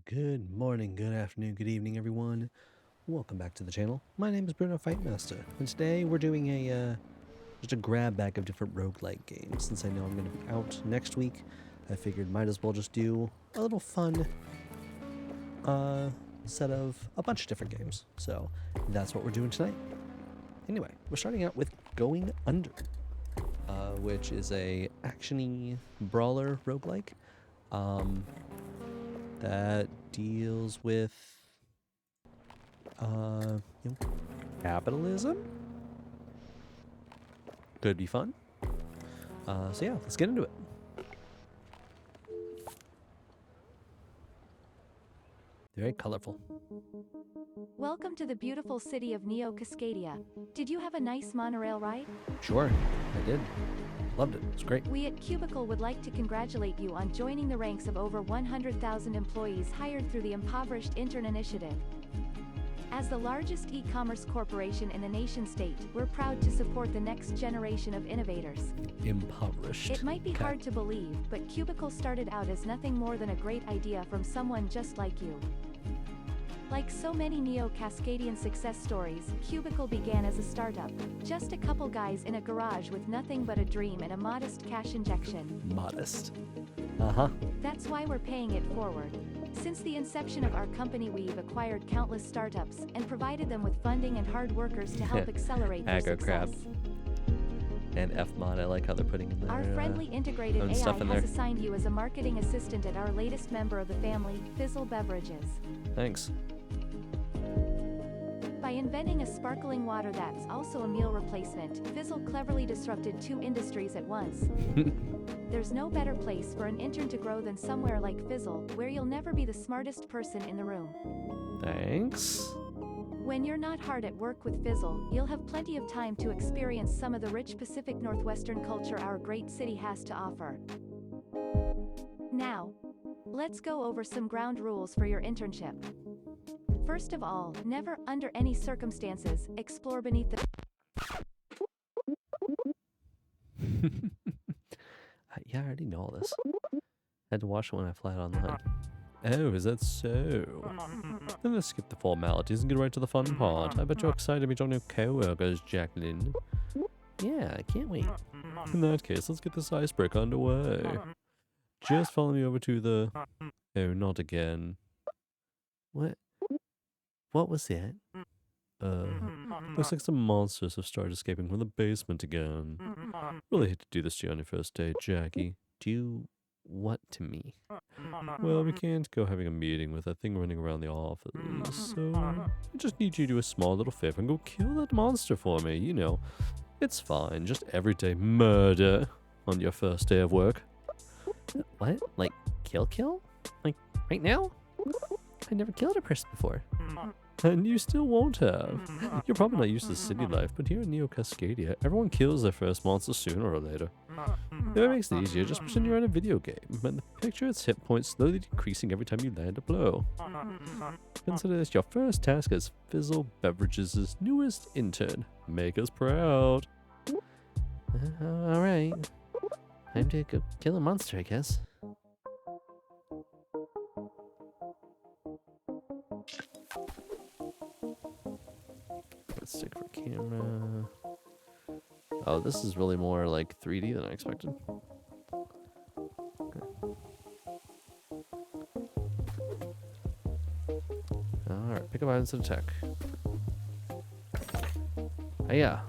Good morning, good afternoon, good evening, everyone. Welcome back to the channel. My name is Bruno Fightmaster, and today we're doing just a grab bag of different roguelike games. Since I know I'm going to be out next week, I figured might as well just do a little fun set of a bunch of different games. So that's what we're doing tonight. Anyway, we're starting out with Going Under, which is a action-y brawler roguelike. That deals with capitalism. Could be fun. So yeah, let's get into it. Very colorful. Welcome to the beautiful city of Neo Cascadia. Did you have a nice monorail ride? Sure, I did. Loved it. It's great. We at Cubicle would like to congratulate you on joining the ranks of over 100,000 employees hired through the Impoverished Intern Initiative. As the largest e-commerce corporation in the nation-state, we're proud to support the next generation of innovators. Impoverished. It might be hard to believe, but Cubicle started out as nothing more than a great idea from someone just like you. Like so many Neo-Cascadian success stories, Cubicle began as a startup. Just a couple guys in a garage with nothing but a dream and a modest cash injection. Modest. That's why we're paying it forward. Since the inception of our company, we've acquired countless startups and provided them with funding and hard workers to help accelerate their success. And Fmod, I like how they're putting in their Our friendly integrated AI stuff in has there. assigned you as a marketing assistant at our latest member of the family, Fizzle Beverages. Thanks. By inventing a sparkling water that's also a meal replacement, Fizzle cleverly disrupted two industries at once. There's no better place for an intern to grow than somewhere like Fizzle, where you'll never be the smartest person in the room. Thanks. When you're not hard at work with Fizzle, you'll have plenty of time to experience some of the rich Pacific Northwestern culture our great city has to offer. Now, let's go over some ground rules for your internship. First of all, never, under any circumstances, explore beneath the... Yeah, I already know all this. I had to watch it when I fly it online. Oh, is that so? Then let's skip the formalities and get right to the fun part. I bet you're excited to meet your new co-workers, Jacqueline. Yeah, I can't wait. In that case, let's get this icebreaker underway. Just follow me over to the... Oh, not again. What? What was that? Looks like some monsters have started escaping from the basement again. Really hate to do this to you on your first day, Jackie. Do what to me? Well, we can't go having a meeting with that thing running around the office, so I just need you to do a small little favor and go kill that monster for me, you know. It's fine, just everyday murder on your first day of work. What? Like, kill? Like, right now? I never killed a person before. And you still won't have. You're probably not used to city life, but here in Neo Cascadia, everyone kills their first monster sooner or later. If it makes it easier, just pretend you're in a video game, and picture its hit points slowly decreasing every time you land a blow. Consider this your first task as Fizzle Beverages' newest intern. Make us proud. Alright. Time to go kill a monster, I guess. Stick for camera. Oh, this is really more like 3D than I expected. Okay. Alright, pick up items and attack. Yeah.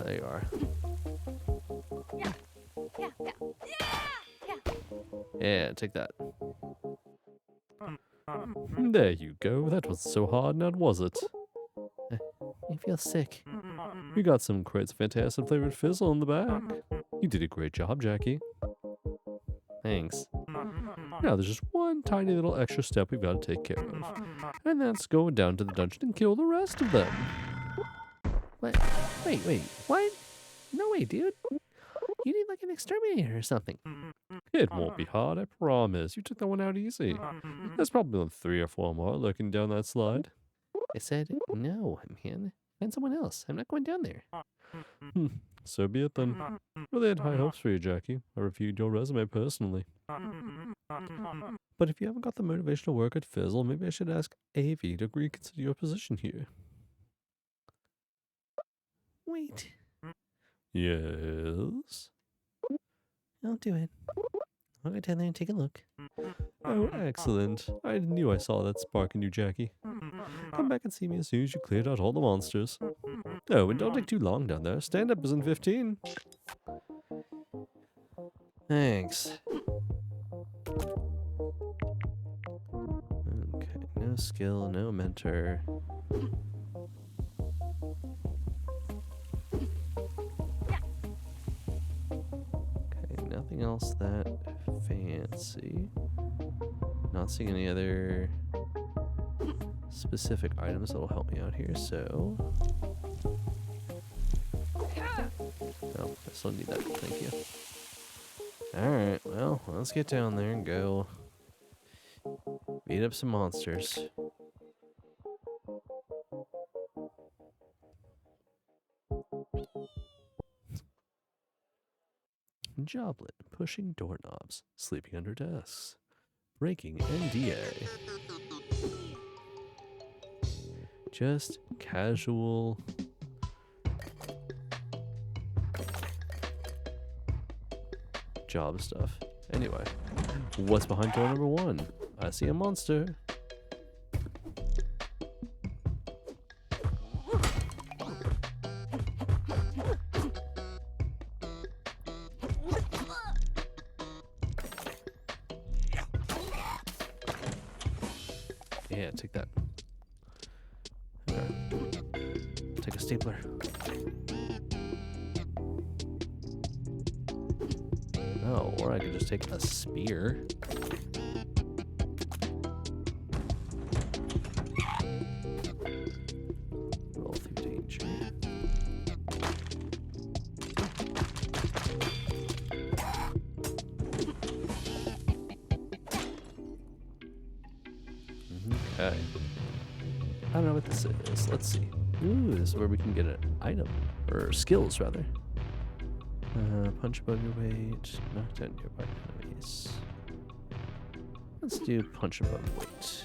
There you are. Yeah, take that. There you go. That wasn't so hard, now was it? I feel sick. We got some crates of fantastic flavored fizzle in the back. You did a great job, Jackie. Thanks. Now there's just one tiny little extra step we've got to take care of. And that's going down to the dungeon and kill the rest of them. What? Wait, what? No way, dude. You need like an exterminator or something. It won't be hard, I promise. You took that one out easy. There's probably 3 or 4 more lurking down that slide. I said, no, man. Find someone else. I'm not going down there. So be it then. Really had high hopes for you, Jackie. I reviewed your resume personally. But if you haven't got the motivation to work at Fizzle, maybe I should ask Avi to reconsider your position here. Wait. Yes? I'll do it. I'll go down there and take a look. Oh, excellent. I knew I saw that spark in you, Jackie. Come back and see me as soon as you cleared out all the monsters. Oh, and don't take too long down there. Stand-up is in 15. Thanks. Okay, no skill, no mentor. Okay, nothing else that fancy. Not seeing any other specific items that will help me out here, so... Oh, I still need that, thank you. Alright, well, let's get down there and go beat up some monsters. Joblet, pushing doorknobs, sleeping under desks, breaking NDA. Just casual... job stuff. Anyway, what's behind door number 1? I see a monster. Yeah, take that. Alright. Take a stapler. Oh, or I could just take a spear. Roll through danger. Okay. I don't know what this is. Let's see. Ooh, this is where we can get an item. Or skills, rather. Punch above your weight. Knock down nearby enemies. Let's do punch above weight.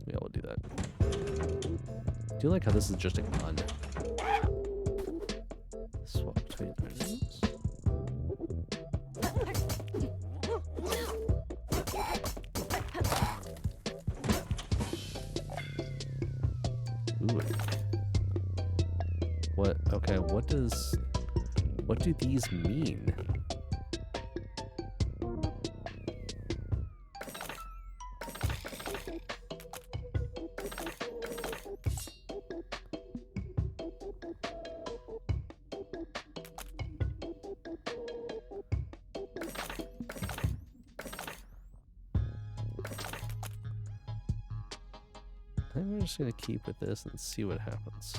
Yeah, we'll do that. Do you like how this is just a gun? Swap between items. Ooh. What? Okay, what do these mean? I think we're just gonna keep with this and see what happens.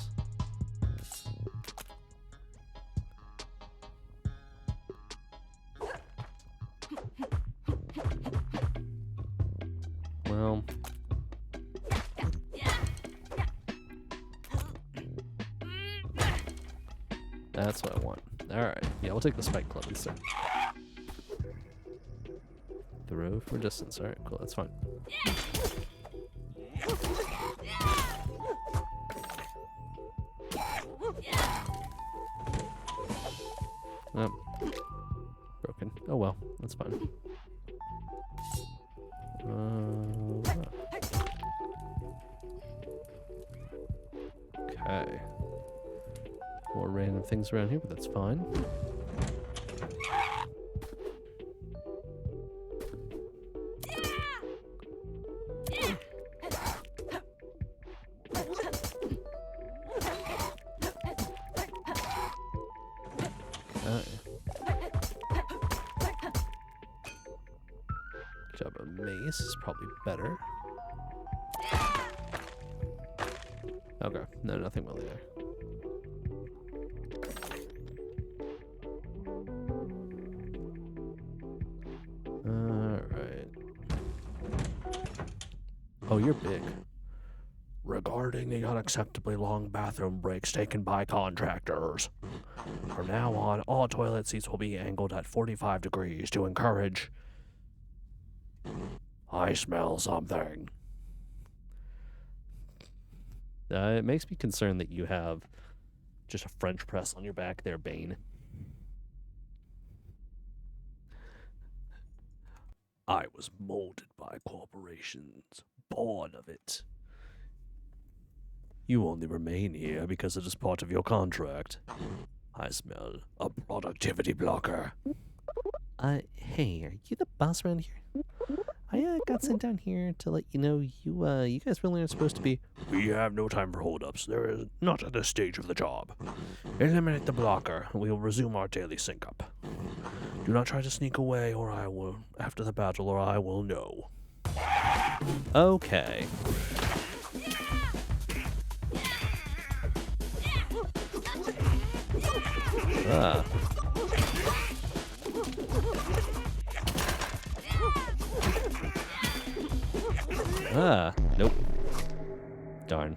Well, that's what I want. Alright, yeah, we'll take the spike club instead. Throw for distance. Alright, cool, that's fine. Oh, broken. Oh well, that's fine. Okay. More random things around here, but that's fine. Job of mace is probably better. Okay, no, nothing really there. Oh, you're big. Regarding the unacceptably long bathroom breaks taken by contractors. From now on, all toilet seats will be angled at 45 degrees to encourage... I smell something. It makes me concerned that you have just a French press on your back there, Bane. I was molded by corporations, born of it. You only remain here because it is part of your contract. I smell a productivity blocker. Hey, are you the boss around here? I got sent down here to let you know you guys really aren't supposed to be... We have no time for holdups. There is not at this stage of the job. Eliminate the blocker, and we will resume our daily sync-up. Do not try to sneak away, or I will... after the battle, or I will know. Okay. Nope. Darn.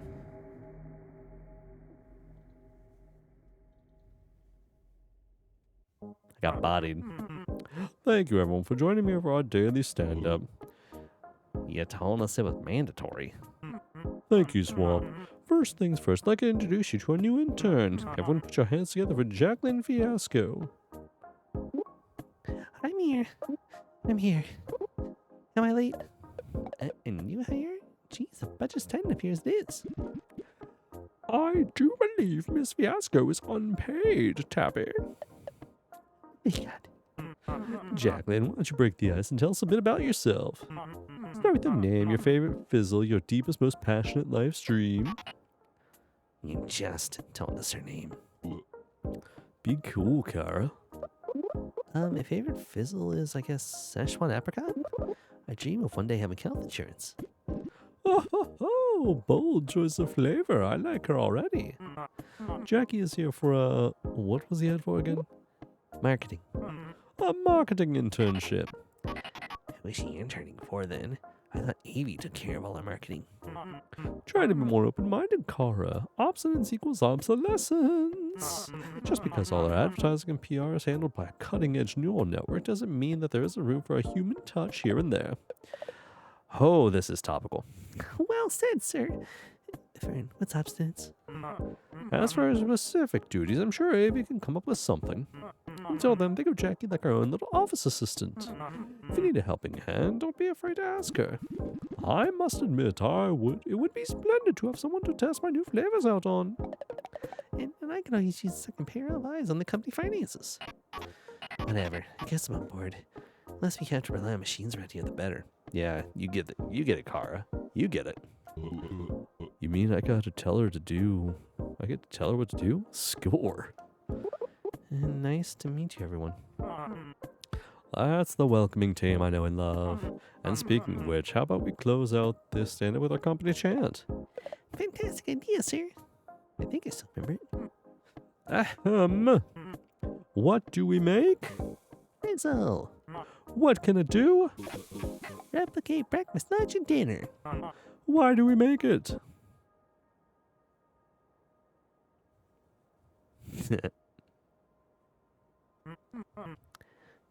I got bodied. Thank you everyone for joining me for our daily stand-up. You telling us it was mandatory. Thank you, Swamp. First things first, I'd like to introduce you to our new intern. Everyone put your hands together for Jacqueline Fiasco. I'm here. I'm here. Am I late? And you here? Jeez, the budget's tight enough here as it is. I do believe Miss Fiasco is unpaid, Tabby. God. Jacqueline, why don't you break the ice and tell us a bit about yourself? Start with your name, your favorite fizzle, your deepest, most passionate live stream. You just told us her name. Be cool, Kara. My favorite fizzle is, I guess, Szechuan apricot. I dream of one day having health insurance. Oh, bold choice of flavor. I like her already. Jackie is here for what was the ad for again? Marketing. A marketing internship. Who is she interning for then? I thought Evie took care of all our marketing. Try to be more open-minded, Kara. Obsolescence equals obsolescence. Just because all our advertising and PR is handled by a cutting-edge neural network doesn't mean that there isn't room for a human touch here and there. Oh, this is topical. Well said, sir. Fern, what's abstinence? As for her specific duties, I'm sure Evie can come up with something. Until then, think of Jackie like our own little office assistant. If you need a helping hand, don't be afraid to ask her. I must admit, it would be splendid to have someone to test my new flavors out on. And I could always use a second pair of eyes on the company finances. Whatever, I guess I'm on board. Less we have to rely on machines around here, the better. Yeah, you get it. You get it, Kara. You get it. You mean I get to tell her what to do? Score. Nice to meet you, everyone. That's the welcoming team I know and love. And speaking of which, how about we close out this stand-up with our company chant? Fantastic idea, sir. I think I still remember it. What do we make? Fizzle. What can it do? Replicate breakfast, lunch, and dinner. Why do we make it?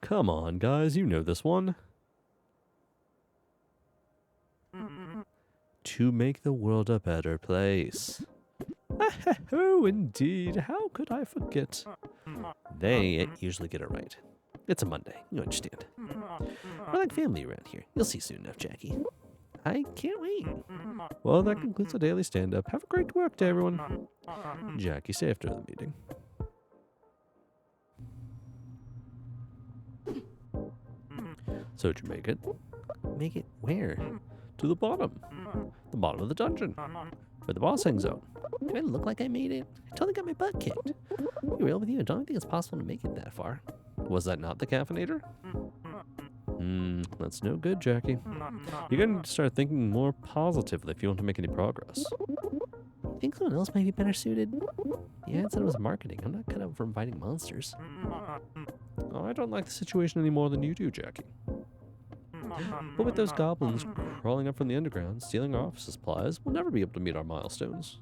Come on, guys, you know this one. To make the world a better place. Oh, indeed. How could I forget? They usually get it right. It's a Monday, you understand. We're like family around here. You'll see soon enough, Jackie. I can't wait. Well, that concludes the daily stand-up. Have a great work day, everyone. Jackie, stay after the meeting. So did you make it? Make it where? To the bottom. The bottom of the dungeon. Where the boss hangs out. Do I look like I made it? I totally got my butt kicked. Be real with you, I don't think it's possible to make it that far. Was that not the caffeinator? That's no good, Jackie. You're going to start thinking more positively if you want to make any progress. You think someone else might be better suited? Yeah, it said it was marketing. I'm not cut out for fighting monsters. Oh, I don't like the situation any more than you do, Jackie. But with those goblins crawling up from the underground, stealing our office supplies, we'll never be able to meet our milestones.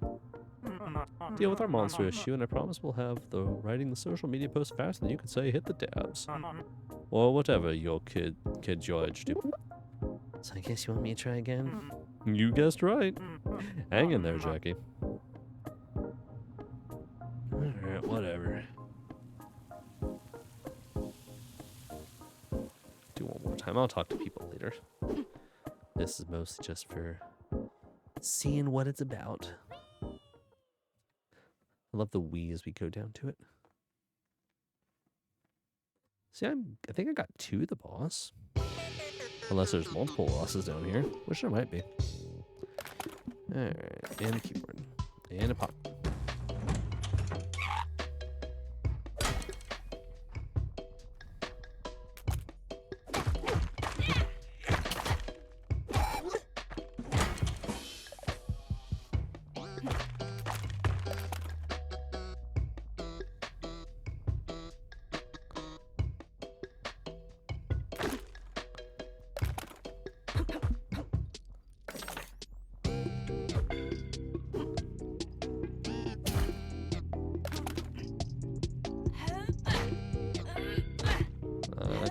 Deal with our monster issue, and I promise we'll have the writing the social media post faster than you could say hit the tabs. Or whatever your kid George do. So I guess you want me to try again? You guessed right. Hang in there, Jackie. Alright, whatever. Do one more time. I'll talk to people later. This is mostly just for seeing what it's about. I love the we as we go down to it. See, I think I got 2 the boss. Unless there's multiple bosses down here, which there might be. Alright, and a keyboard. And a pop.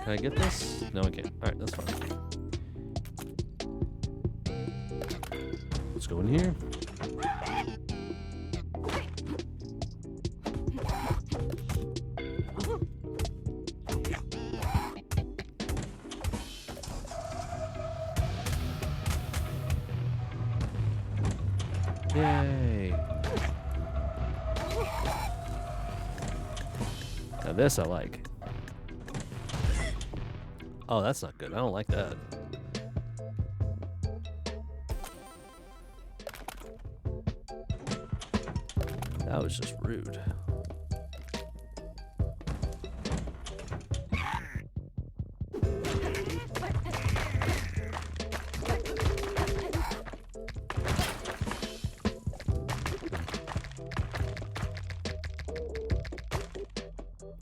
Can I get this? No, I can't. Alright, that's fine. Let's go in here. Yay! Now this I like. Oh, that's not good. I don't like that. That was just rude.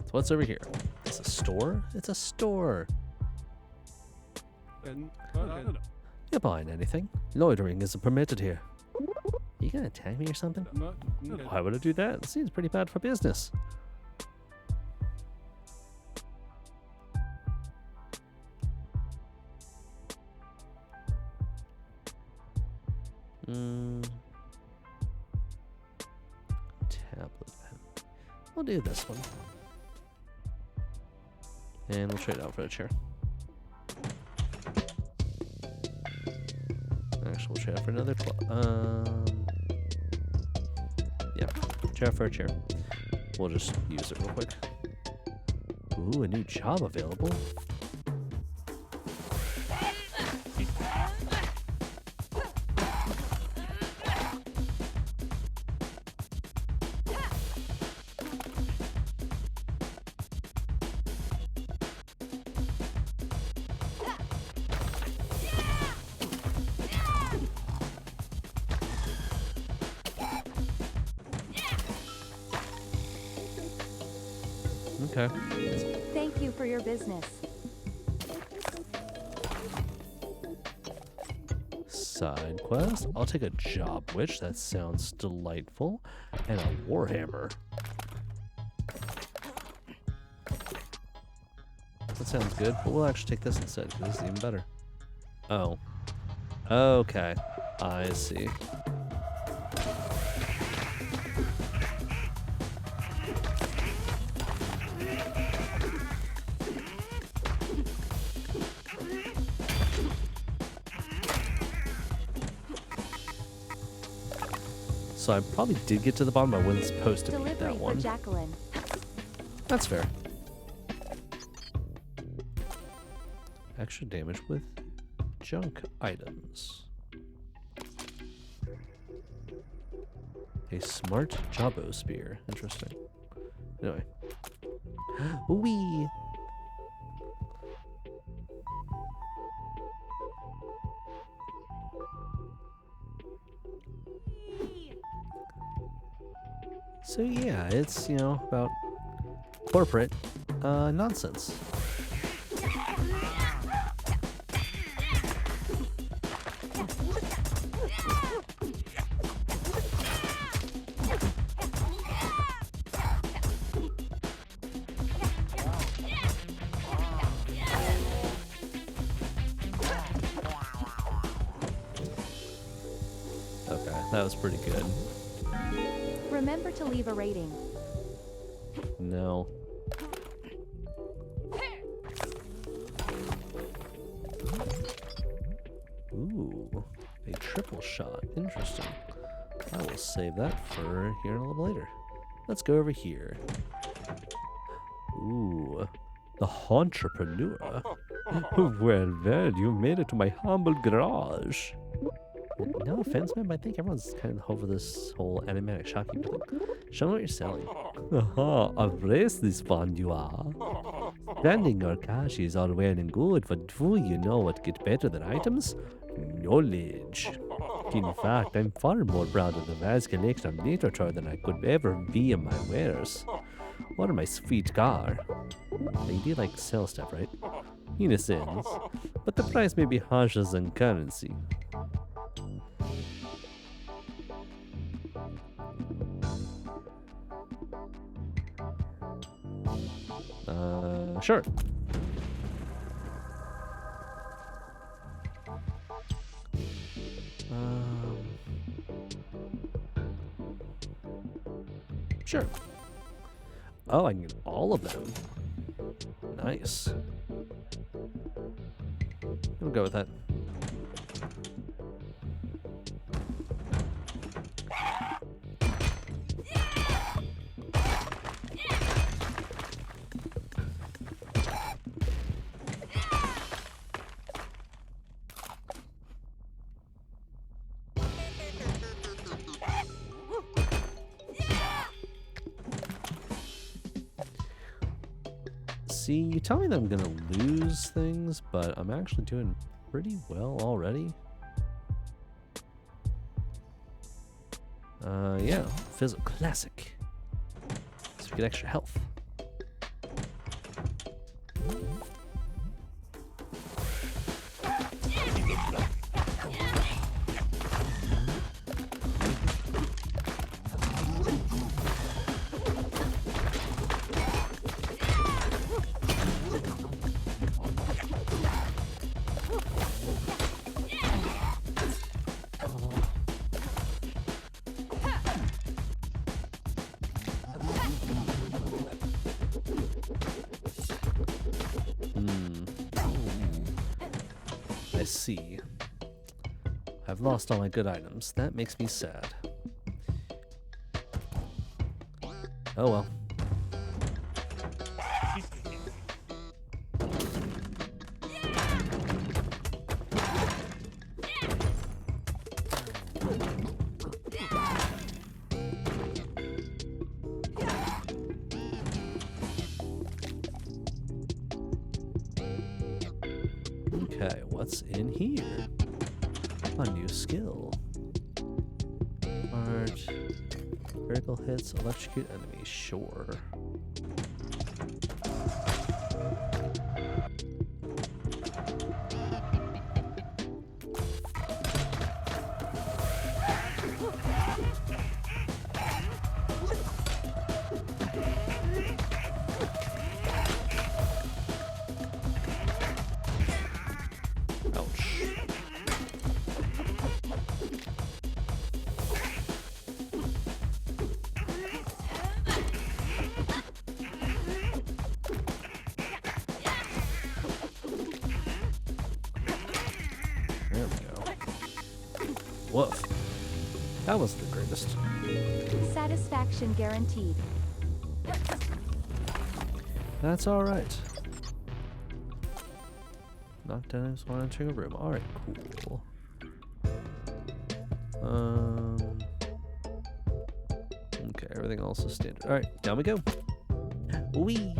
So what's over here? It's a store? It's a store. You're buying anything? Loitering isn't permitted here. You gonna attack me or something? Why would I do that? It seems pretty bad for business. Tablet pen. We'll do this one. And we'll trade out for a chair. Actually, we'll trade out for another yeah, chair for a chair. We'll just use it real quick. Ooh, a new job available. Okay. Thank you for your business. Side quest. I'll take a job witch. That sounds delightful. And a warhammer. That sounds good, but we'll actually take this instead because this is even better. Oh. Okay. I see. So I probably did get to the bottom. I wasn't supposed to beat that one. Jacqueline. That's fair. Extra damage with junk items. A smart Jabo spear. Interesting. Anyway. Wee. So yeah, it's, you know, about corporate nonsense. that was pretty good. Remember to leave a rating. No. Ooh, a triple shot. Interesting. I will save that for here a little later. Let's go over here. Ooh, the entrepreneur. Well, you made it to my humble garage. No offense, man, but I think everyone's kind of over this whole animatic shopkeeper thing. Show me what you're selling. Aha, a bracelet fond you are. Branding your cash is all well and good, but do you know what get better than items? Knowledge. In fact, I'm far more proud of the vast collection of literature than I could ever be in my wares. What a my sweet car. They do like sell stuff, right? In a sense. But the price may be harsher than currency. Sure. Sure. Oh, I can get all of them. Nice. We'll go with that. See, you tell me that I'm gonna lose things, but I'm actually doing pretty well already. Yeah, Fizzle Classic. So we get extra health. I see. I've lost all my good items. That makes me sad. Oh well. Okay, what's in here? A new skill. Art. Critical hits, electrocute enemies. Sure. There we go. Woof. That was the greatest. Satisfaction guaranteed. That's alright. Knock down just one entering a room. Alright, cool. Okay, everything else is standard. Alright, down we go. Whee!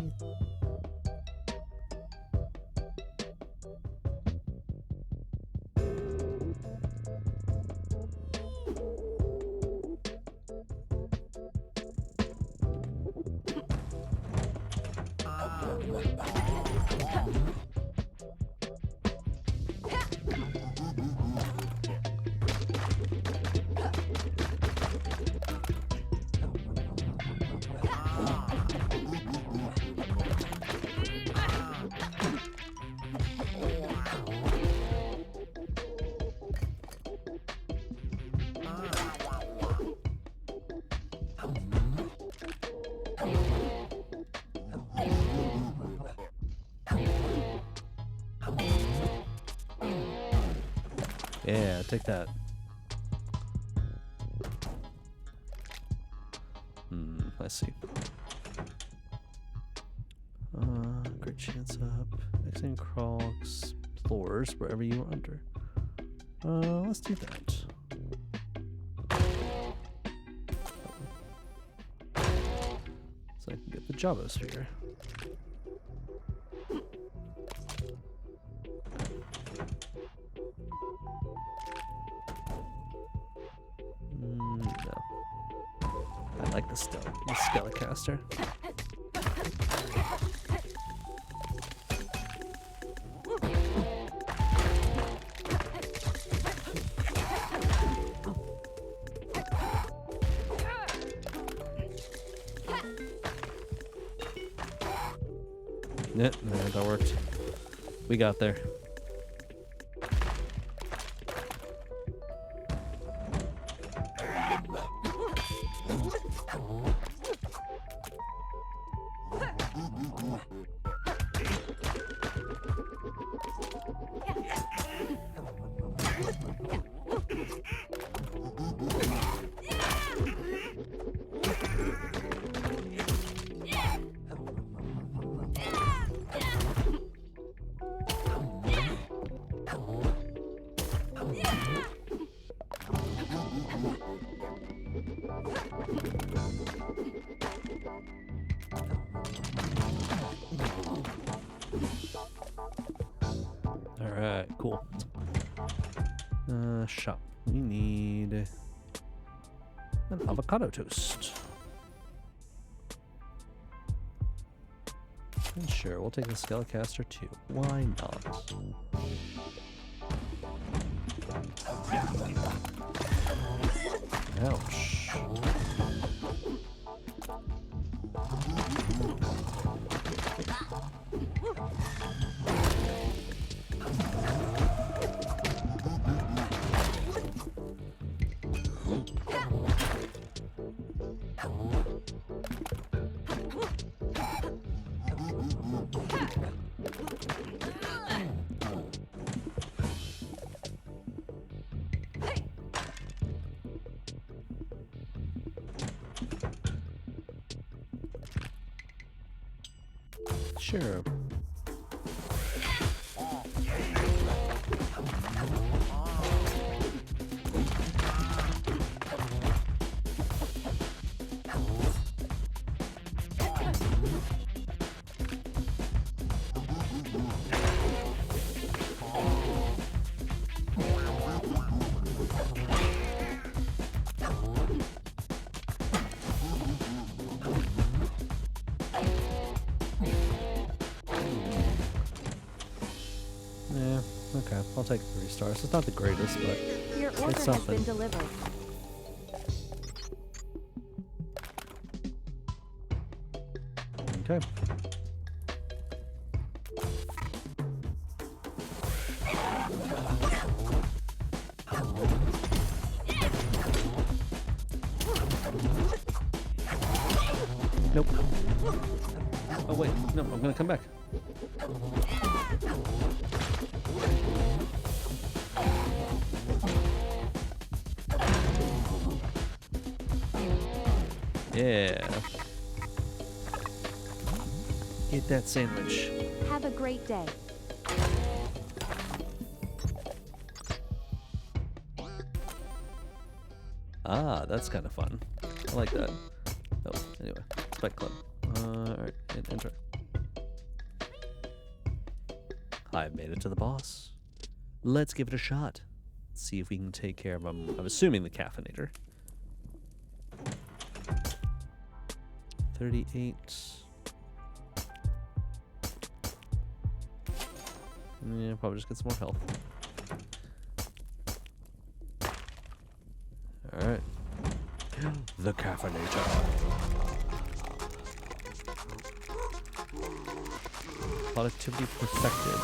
Yeah, take that. I see. Great chance up. Exiting crawl explores wherever you are under. Let's do that. So I can get the Jaspel. No. I like the Skelecaster. Yeah, that worked. We got there. Alright, cool. Shop. We need an avocado toast. And sure, we'll take the Skelecaster too. Why not? Ouch. Sure. Yeah, okay. I'll take 3 stars. It's not the greatest, but Your order it's has something. been delivered. Okay. Nope. Oh wait, no, I'm gonna come back. Yeah. Eat that sandwich. Have a great day. Ah, that's kind of fun. I like that. Oh, anyway. Spike Club. Alright, hit enter. I've made it to the boss. Let's give it a shot. See if we can take care of him. I'm assuming the caffeinator. 38. Yeah, probably just get some more health. Alright. The caffeinator. Productivity perfected.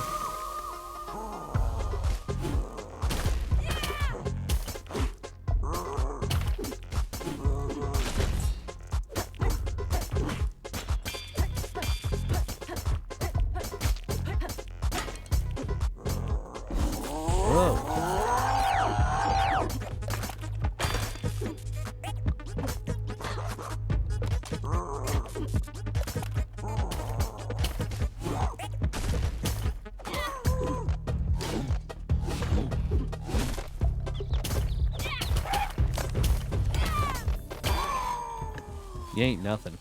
Whoa. You ain't nothing.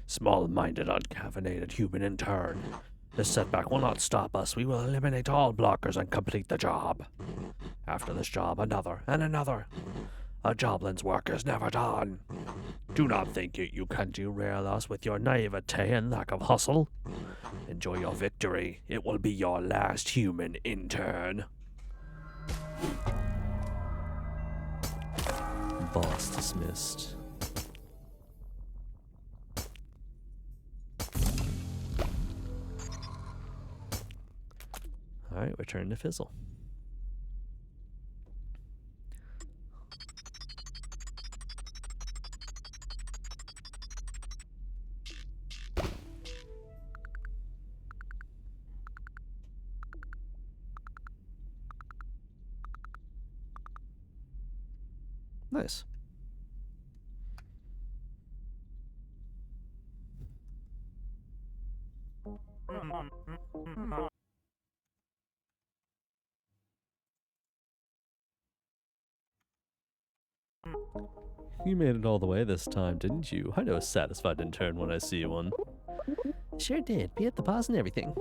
Small-minded, uncaffeinated human intern. This setback will not stop us. We will eliminate all blockers and complete the job. After this job, another and another. A Joblin's work is never done. Do not think you can derail us with your naivete and lack of hustle. Enjoy your victory. It will be your last human intern. Boss dismissed. Alright, return to Fizzle. Nice. You made it all the way this time, didn't you? I know a satisfied intern when I see one. Sure did. Be at the boss and everything.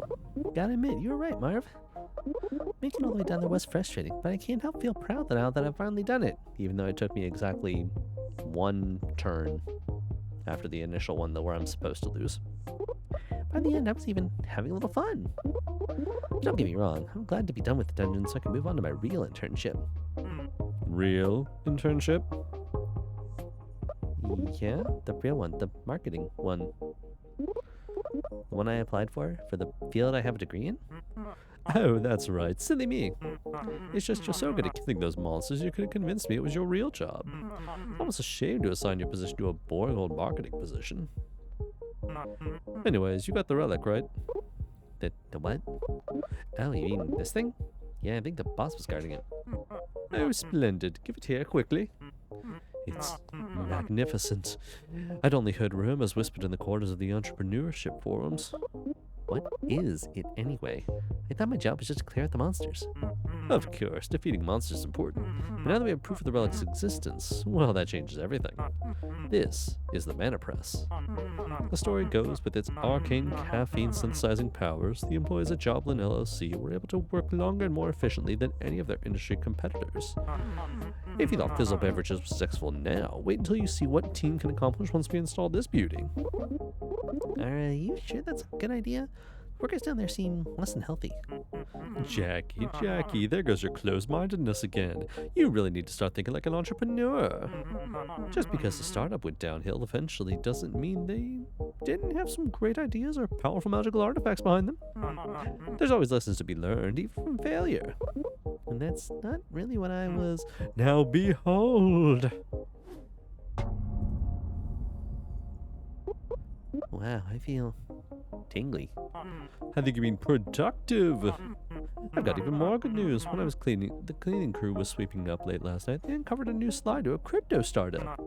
Gotta admit, you were right, Marv. Making all the way down there was frustrating, but I can't help feel proud now that I've finally done it, even though it took me exactly one turn after the initial one where I'm supposed to lose. By the end, I was even having a little fun. Don't get me wrong, I'm glad to be done with the dungeon so I can move on to my real internship. Real internship? Yeah, the real one, the marketing one. The one I applied for the field I have a degree in? Oh, that's right. Silly me. It's just you're so good at killing those monsters, you could have convinced me it was your real job. Almost ashamed to assign your position to a boring old marketing position. Anyways, you got the relic, right? The what? Oh, you mean this thing? Yeah, I think the boss was guarding it. Oh, splendid. Give it here, quickly. It's magnificent. I'd only heard rumors whispered in the corners of the entrepreneurship forums. What is it anyway? I thought my job was just to clear out the monsters. Of course, defeating monsters is important. But now that we have proof of the relic's existence, well, that changes everything. This is the Mana Press. The story goes, with its arcane caffeine synthesizing powers, the employees at Joplin LLC were able to work longer and more efficiently than any of their industry competitors. If you thought Fizzle Beverages was successful now, wait until you see what team can accomplish once we install this beauty. Are you sure that's a good idea? Workers down there seem less than healthy. Jackie, there goes your closed-mindedness again. You really need to start thinking like an entrepreneur. Just because the startup went downhill eventually doesn't mean they didn't have some great ideas or powerful magical artifacts behind them. There's always lessons to be learned, even from failure. And that's not really what I was... Now behold! Wow, I feel tingly. I think you mean productive. I've got even more good news. When I was cleaning, the cleaning crew was sweeping up late last night. They uncovered a new slide to a crypto startup.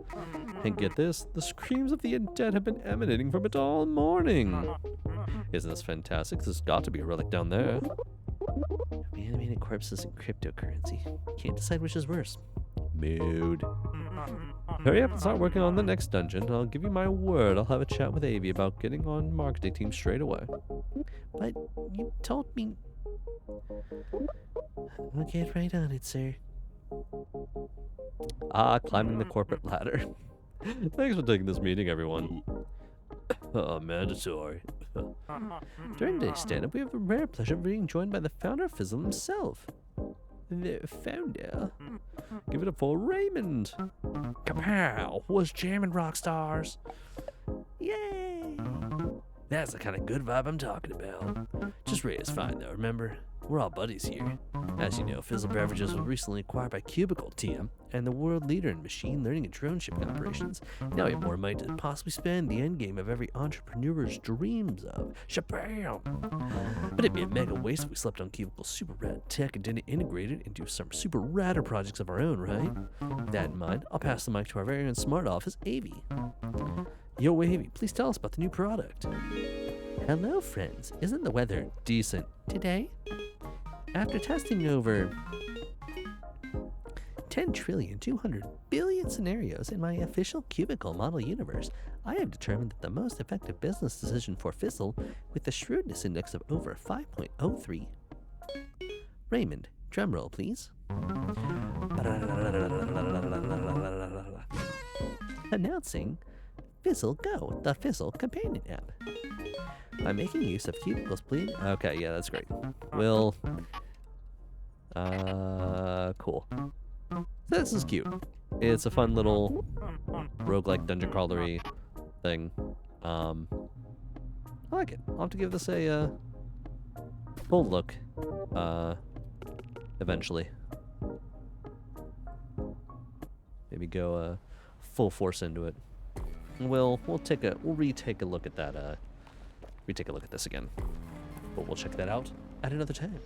And get this, the screams of the undead have been emanating from it all morning. Isn't this fantastic? There's got to be a relic down there. Animated corpses and cryptocurrency. Can't decide which is worse. Mood. Hurry up and start working on the next dungeon. I'll give you my word I'll have a chat with Avi about getting on marketing team straight away. But you told me... I'll get right on it, sir. Climbing the corporate ladder. Thanks for taking this meeting, everyone. Mandatory. During today's stand-up, we have the rare pleasure of being joined by the founder of Fizzle himself. The founder? Give it up for Raymond. Kapow! Was jamming rock stars. Yay! That's the kind of good vibe I'm talking about. Just Ray is fine though, remember? We're all buddies here. As you know, Fizzle Beverages was recently acquired by Cubicle TM, and the world leader in machine learning and drone shipping operations. Now we have more money to possibly spend the endgame of every entrepreneur's dreams of. Shabam! But it'd be a mega waste if we slept on Cubicle's super rad tech and didn't integrate it into some super radder projects of our own, right? With that in mind, I'll pass the mic to our very own smart office, Avi. Yo, Avi, please tell us about the new product. Hello, friends. Isn't the weather decent today? After testing over 10,200,000,000,000 scenarios in my official cubicle model universe, I have determined that the most effective business decision for Fizzle, with a shrewdness index of over 5.03. Raymond, drumroll please. Announcing Fizzle Go, the Fizzle companion app. By making use of Cubicle's bleed. Okay, yeah, that's great. Cool. This is cute. It's a fun little roguelike dungeon crawlery thing. I like it. I'll have to give this a full look eventually. Maybe go full force into it. We'll retake a look at that. Retake a look at this again, but we'll check that out at another time.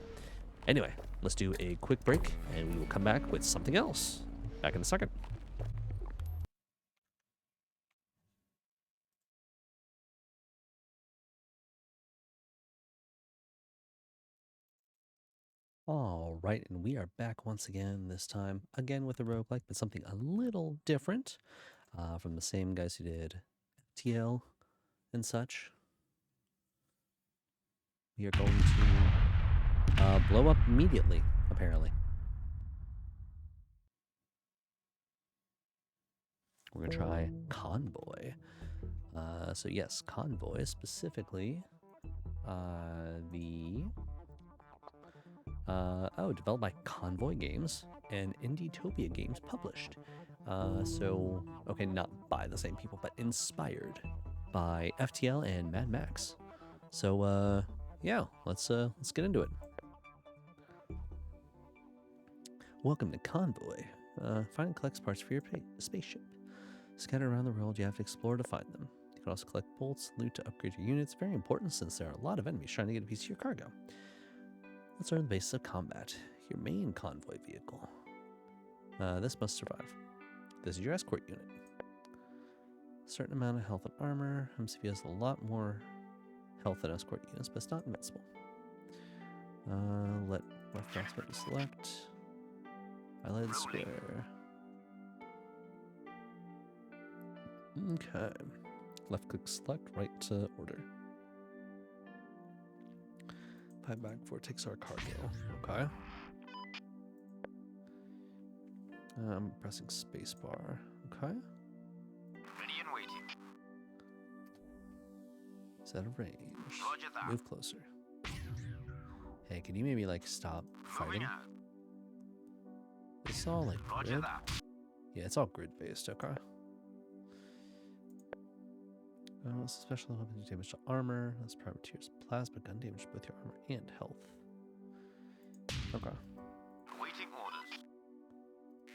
Anyway, let's do a quick break, and we will come back with something else. Back in a second. All right, and we are back once again, this time again with a roguelike, but something a little different from the same guys who did FTL and such. We are going to blow up immediately, apparently. We're going to try Convoy. So yes, Convoy, specifically developed by Convoy Games and Indietopia Games published. Okay, not by the same people, but inspired by FTL and Mad Max. So, yeah, let's get into it. Welcome to Convoy. Find and collect parts for your spaceship. Scattered around the world, you have to explore to find them. You can also collect bolts, loot to upgrade your units. Very important since there are a lot of enemies trying to get a piece of your cargo. Let's learn the basics of combat. Your main convoy vehicle. This must survive. This is your escort unit. A certain amount of health and armor. MCV has a lot more health than escort units, but it's not invincible. Let left mouse button select. Highlight square. Okay. Left click select, right to order. 5 back 4 takes our cargo. Okay. I'm pressing spacebar. Okay. Ready and waiting. Set of range. Roger that. Move closer. Hey, can you maybe like stop fighting? Moving out. It's all like Roger grid. that. Yeah, it's all grid based. Okay. Special weapon damage to armor. That's privateer's plasma gun damage to both your armor and health. Okay. Awaiting orders.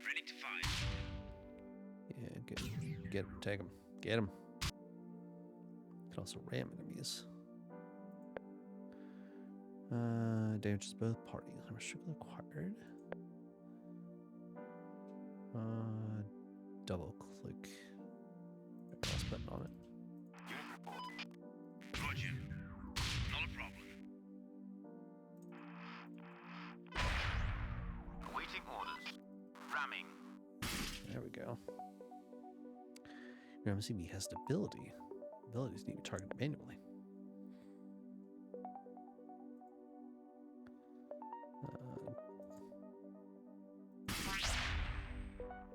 Ready to fight. Yeah, get him, take him, get him. You can also ram enemies. Damages both parties. Armor strictly acquired. Double click. Mouse button on it. Unit report. Roger. Not a problem. Awaiting orders. Ramming. There we go. Your MCB has stability. Abilities need to be targeted manually.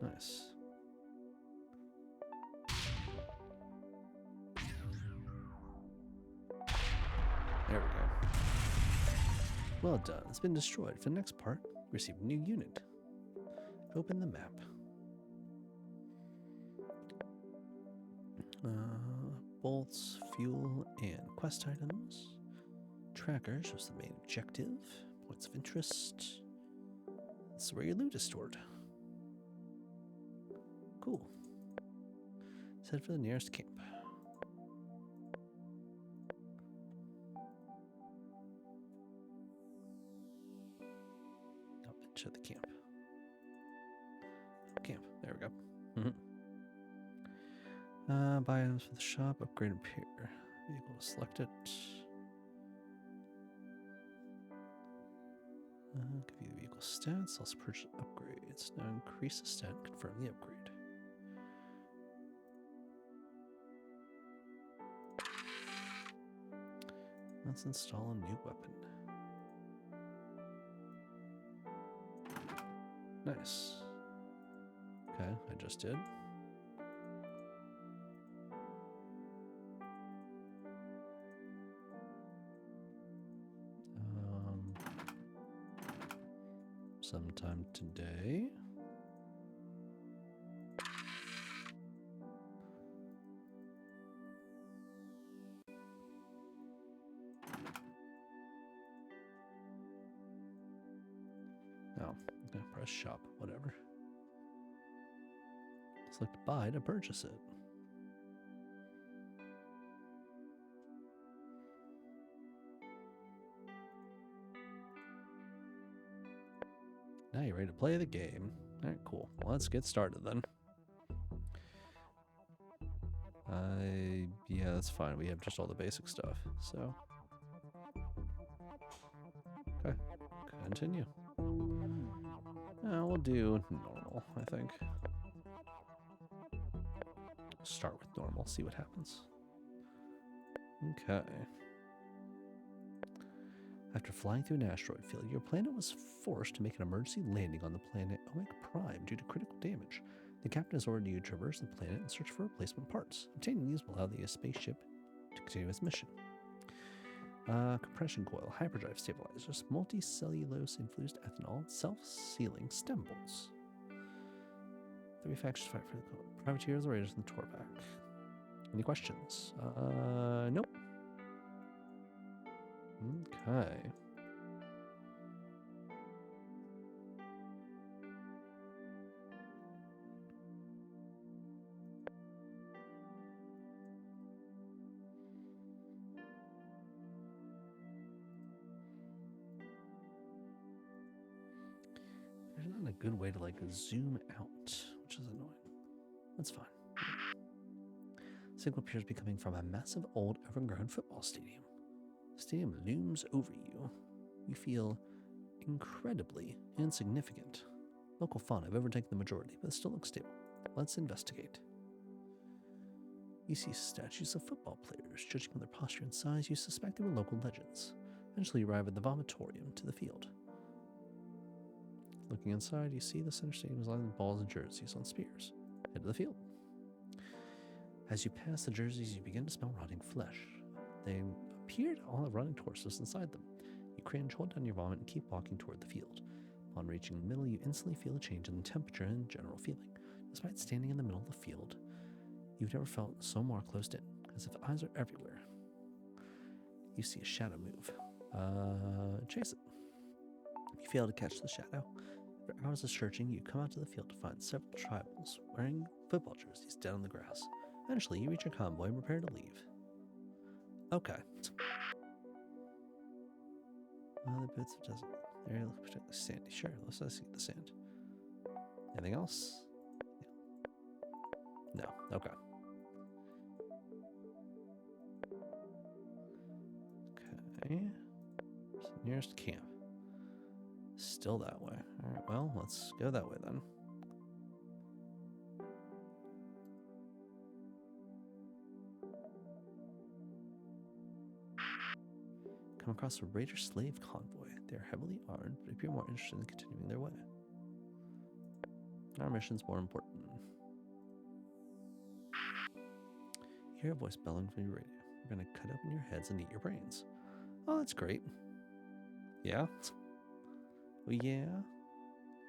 Nice. There we go. Well done. It's been destroyed. For the next part, receive a new unit. Open the map. Bolts, fuel, and quest items. Tracker shows the main objective. Points of interest. This is where your loot is stored. Cool. Let's head for the nearest camp. Oh, show the camp. Camp. There we go. Buy items for the shop. Upgrade and repair. Vehicle to select it. Give you the vehicle stats. Also purchase upgrades. Now increase the stat. Confirm the upgrade. Let's install a new weapon. Nice. Okay, I just did. Sometime today. Oh, okay, press shop, whatever. Select buy to purchase it. Now you're ready to play the game. All right, cool. Well, let's get started then. Yeah, that's fine. We have just all the basic stuff, so. Okay, continue. We'll do normal, I think. Start with normal, see what happens. Okay. After flying through an asteroid field, your planet was forced to make an emergency landing on the planet Omega Prime due to critical damage. The captain has ordered you to traverse the planet and search for replacement parts. Obtaining these will allow the spaceship to continue its mission. Compression coil, hyperdrive stabilizers, multi-cellulose infused ethanol, self-sealing stem bolts. 3 factions fight for the privateers, the raiders, and the Torback. Any questions? Nope. Okay. There's not a good way to like zoom out, which is annoying. That's fine. Signal appears to be coming from a massive old overgrown football stadium. The stadium looms over you. You feel incredibly insignificant. Local fauna have overtaken the majority, but it still looks stable. Let's investigate. You see statues of football players. Judging from their posture and size, you suspect they were local legends. Eventually you arrive at the vomitorium to the field. Looking inside, you see the center stadium is lined with balls and jerseys on spears. Head to the field. As you pass the jerseys, you begin to smell rotting flesh. They appear to all have rotting torsos inside them. You cringe, hold down your vomit, and keep walking toward the field. Upon reaching the middle, you instantly feel a change in the temperature and general feeling. Despite standing in the middle of the field, you've never felt so more closed in, as if eyes are everywhere. You see a shadow move. Chase it. You fail to catch the shadow. After hours of searching, you come out to the field to find several tribals wearing football jerseys dead on the grass. Eventually, you reach your convoy and prepare to leave. Okay. The bits of desert area look particularly sandy. Sure, let's see the sand. Anything else? No. Okay. Okay. Where's the nearest camp? Still that way. Alright, well, let's go that way then. Come across a raider slave convoy. They are heavily armed, but appear more interested in continuing their way. Our mission's more important. You hear a voice bellowing from your radio. We're going to cut open your heads and eat your brains. Oh, that's great. Yeah? Oh, yeah?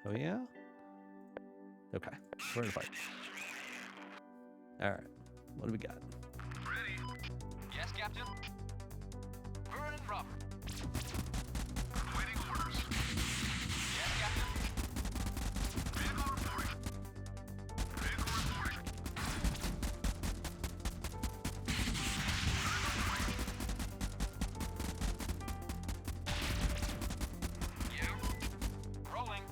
Oh, yeah? Okay, we're in a fight. Alright, what do we got? Ready? Yes, Captain. Burn and rubber. Waiting orders. Yes, Captain. Vehicle reporting. Vehicle reporting. Yeah. Rolling.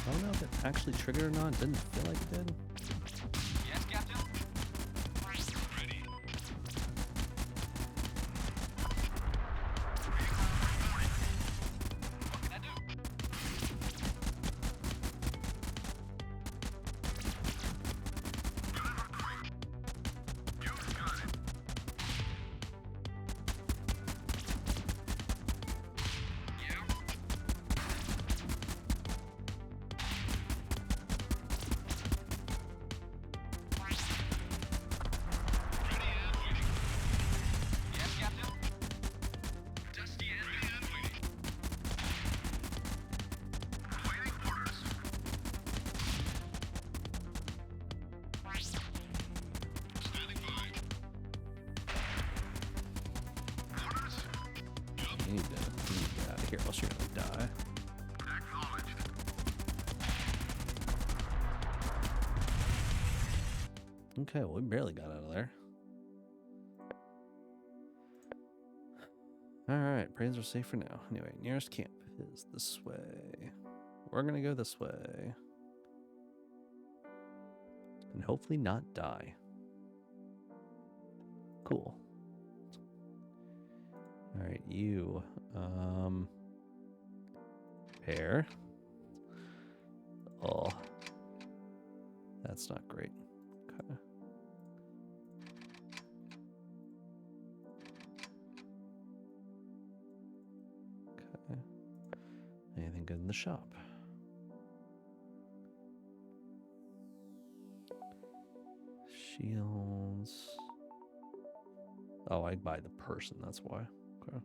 I don't know if it actually triggered or not. It didn't feel like it did. Yes, Captain. Ready. What can I do? You got it. Yeah. Ready and waiting. Yes, Captain. Dusty and waiting. Waiting orders. Standing by. Orders. You need to get out of here, else you're gonna die. Acknowledged. Okay, well, we barely got out of there. Alright, brains are safe for now. Anyway, nearest camp is this way. We're gonna go this way. And hopefully not die. Cool. Alright, you. Pair. Oh. That's not great. Okay. Okay. Anything good in the shop? Shields. Oh, I buy the person, that's why. Okay.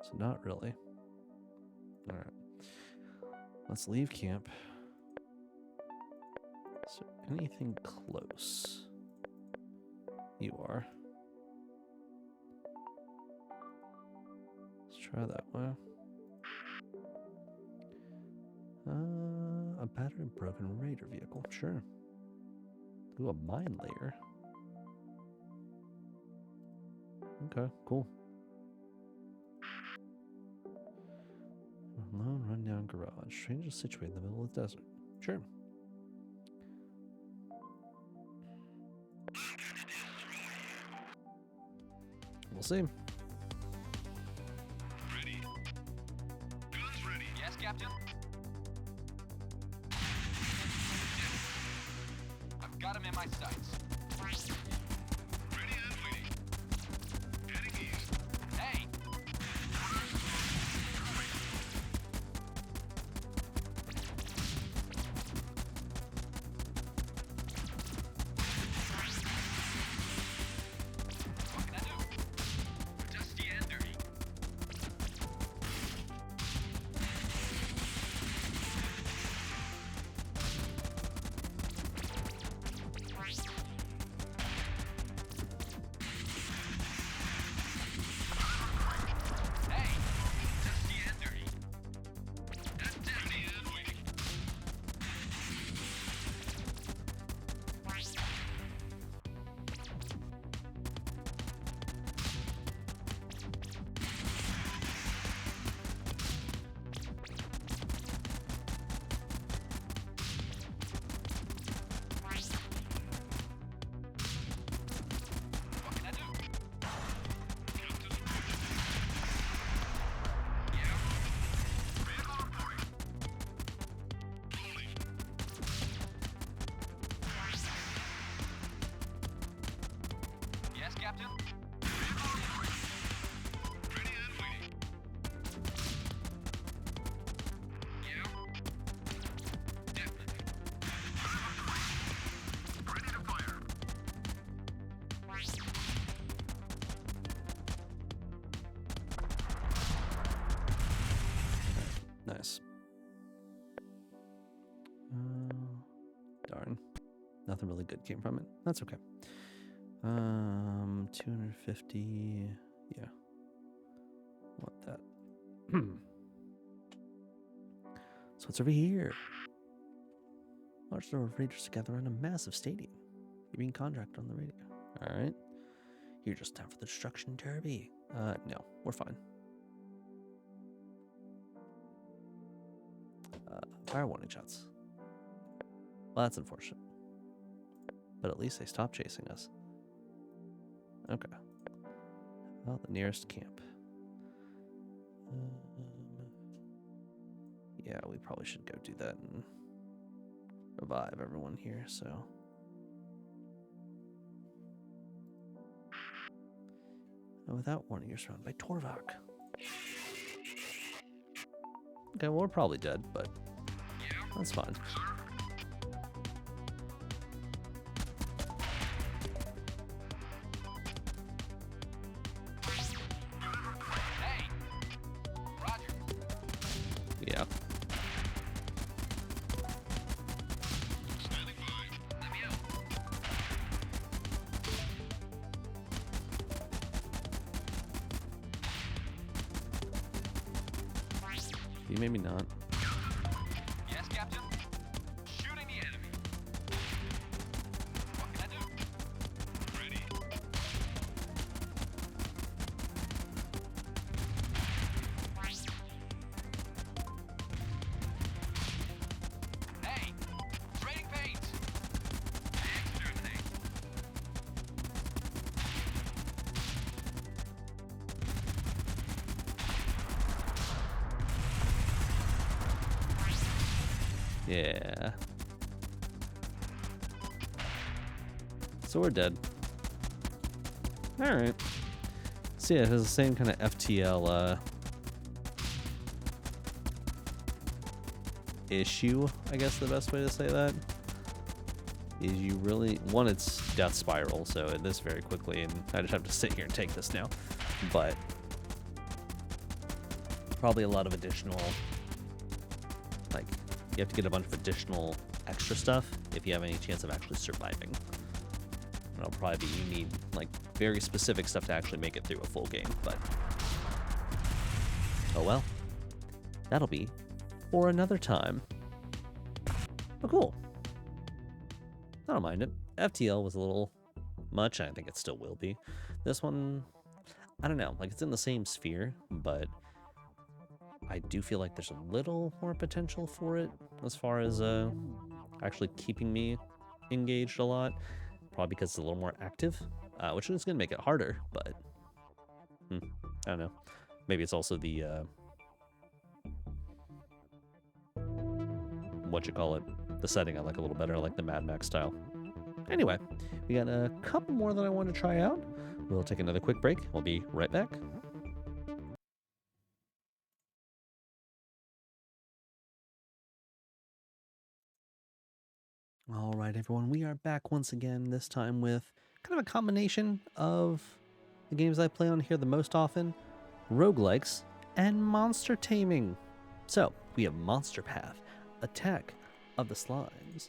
So not really. Alright. Let's leave camp. Is there anything close? You are. Let's try that way. A battered broken raider vehicle. Sure. Ooh, a mine layer. Okay, cool. Lone rundown garage. Strangely situated in the middle of the desert. Sure. We'll see. Ready. Guns ready. Yes, Captain. I've got him in my sights. Ready and waiting. Heading east. Hey! What can I do? Dusty and dirty. Hey! Dusty and dirty. That's Dusty and waiting. What can I do? Captain. Yeah. Vehicle reporting. Rolling. Yes, Captain. Vehicle reporting. Ready and waiting. Yeah. Definitely. Ready to fire. Nice. Darn. Nothing really good came from it. That's okay. 250. Yeah. Want that. So what's over here? Large number of raiders together around a massive stadium. You're being contracted on the radio. Alright. You're just time for the destruction, Derby. No, we're fine. Fire warning shots. Well, that's unfortunate. But at least they stopped chasing us. Okay. Well, the nearest camp. Yeah, we probably should go do that and revive everyone here, so. And without warning, you're surrounded by Torvak. Okay, well, we're probably dead, but that's fine. Hey! Roger. Yeah. Let me out. You maybe not. Yes, Captain? Shooting the enemy. What can I do? Ready. Hey! Trading paint! Exterminate. Yeah. So we're dead. Alright. So yeah, it has the same kind of FTL issue, I guess the best way to say that. Is you really... One, it's death spiral, so it this very quickly, and I just have to sit here and take this now. But probably a lot of additional... Like, you have to get a bunch of additional extra stuff if you have any chance of actually surviving. And it'll probably be you need like very specific stuff to actually make it through a full game, but oh well. That'll be for another time. But cool. I don't mind it. FTL was a little much, and I think it still will be. This one, I don't know, like it's in the same sphere, but I do feel like there's a little more potential for it as far as actually keeping me engaged a lot. Probably because it's a little more active, which is going to make it harder, but I don't know. Maybe it's also the, the setting I like a little better, I like the Mad Max style. Anyway, we got a couple more that I want to try out. We'll take another quick break. We'll be right back. All right, everyone, we are back once again, this time with kind of a combination of the games I play on here the most often, roguelikes, and monster taming. So, we have Monster Path, Attack of the Slimes.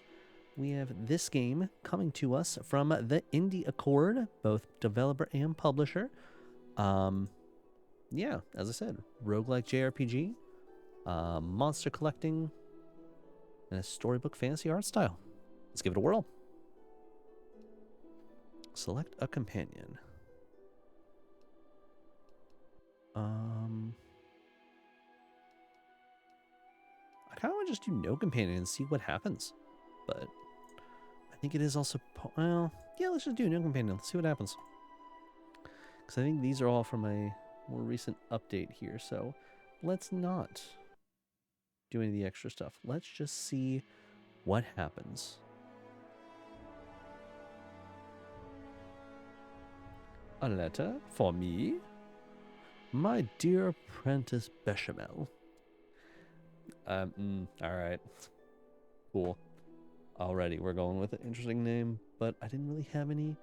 We have this game coming to us from the IndieArk, both developer and publisher. Yeah, as I said, roguelike JRPG, monster collecting, and a storybook fantasy art style. Let's give it a whirl. Select a companion. I kind of want to just do no companion and see what happens. But I think it is also... Well, yeah, let's just do no companion. Let's see what happens. Because I think these are all from a more recent update here. So let's not do any of the extra stuff. Let's just see what happens. A letter for me, my dear apprentice Bechamel. All right, cool. Alrighty, we're going with an interesting name, but I didn't really have any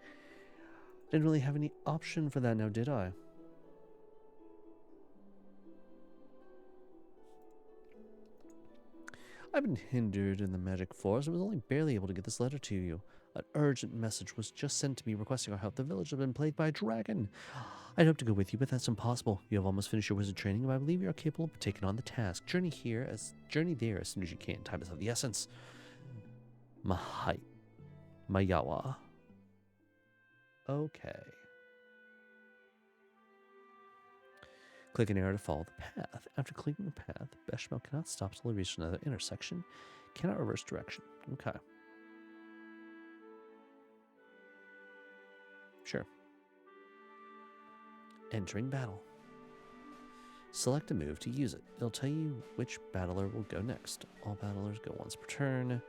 option for that now, did I? I've been hindered in the magic forest and was only barely able to get this letter to you. An urgent message was just sent to me requesting our help. The village has been plagued by a dragon. I'd hope to go with you, but that's impossible. You have almost finished your wizard training, and I believe you are capable of taking on the task. Journey there as soon as you can. Time is of the essence. Mayawa. Okay. Click an arrow to follow the path. After clicking the path, Jaspel cannot stop till it reaches another intersection. Cannot reverse direction. Okay. Sure. Entering battle. Select a move to use it. It'll tell you which battler will go next. All battlers go once per turn.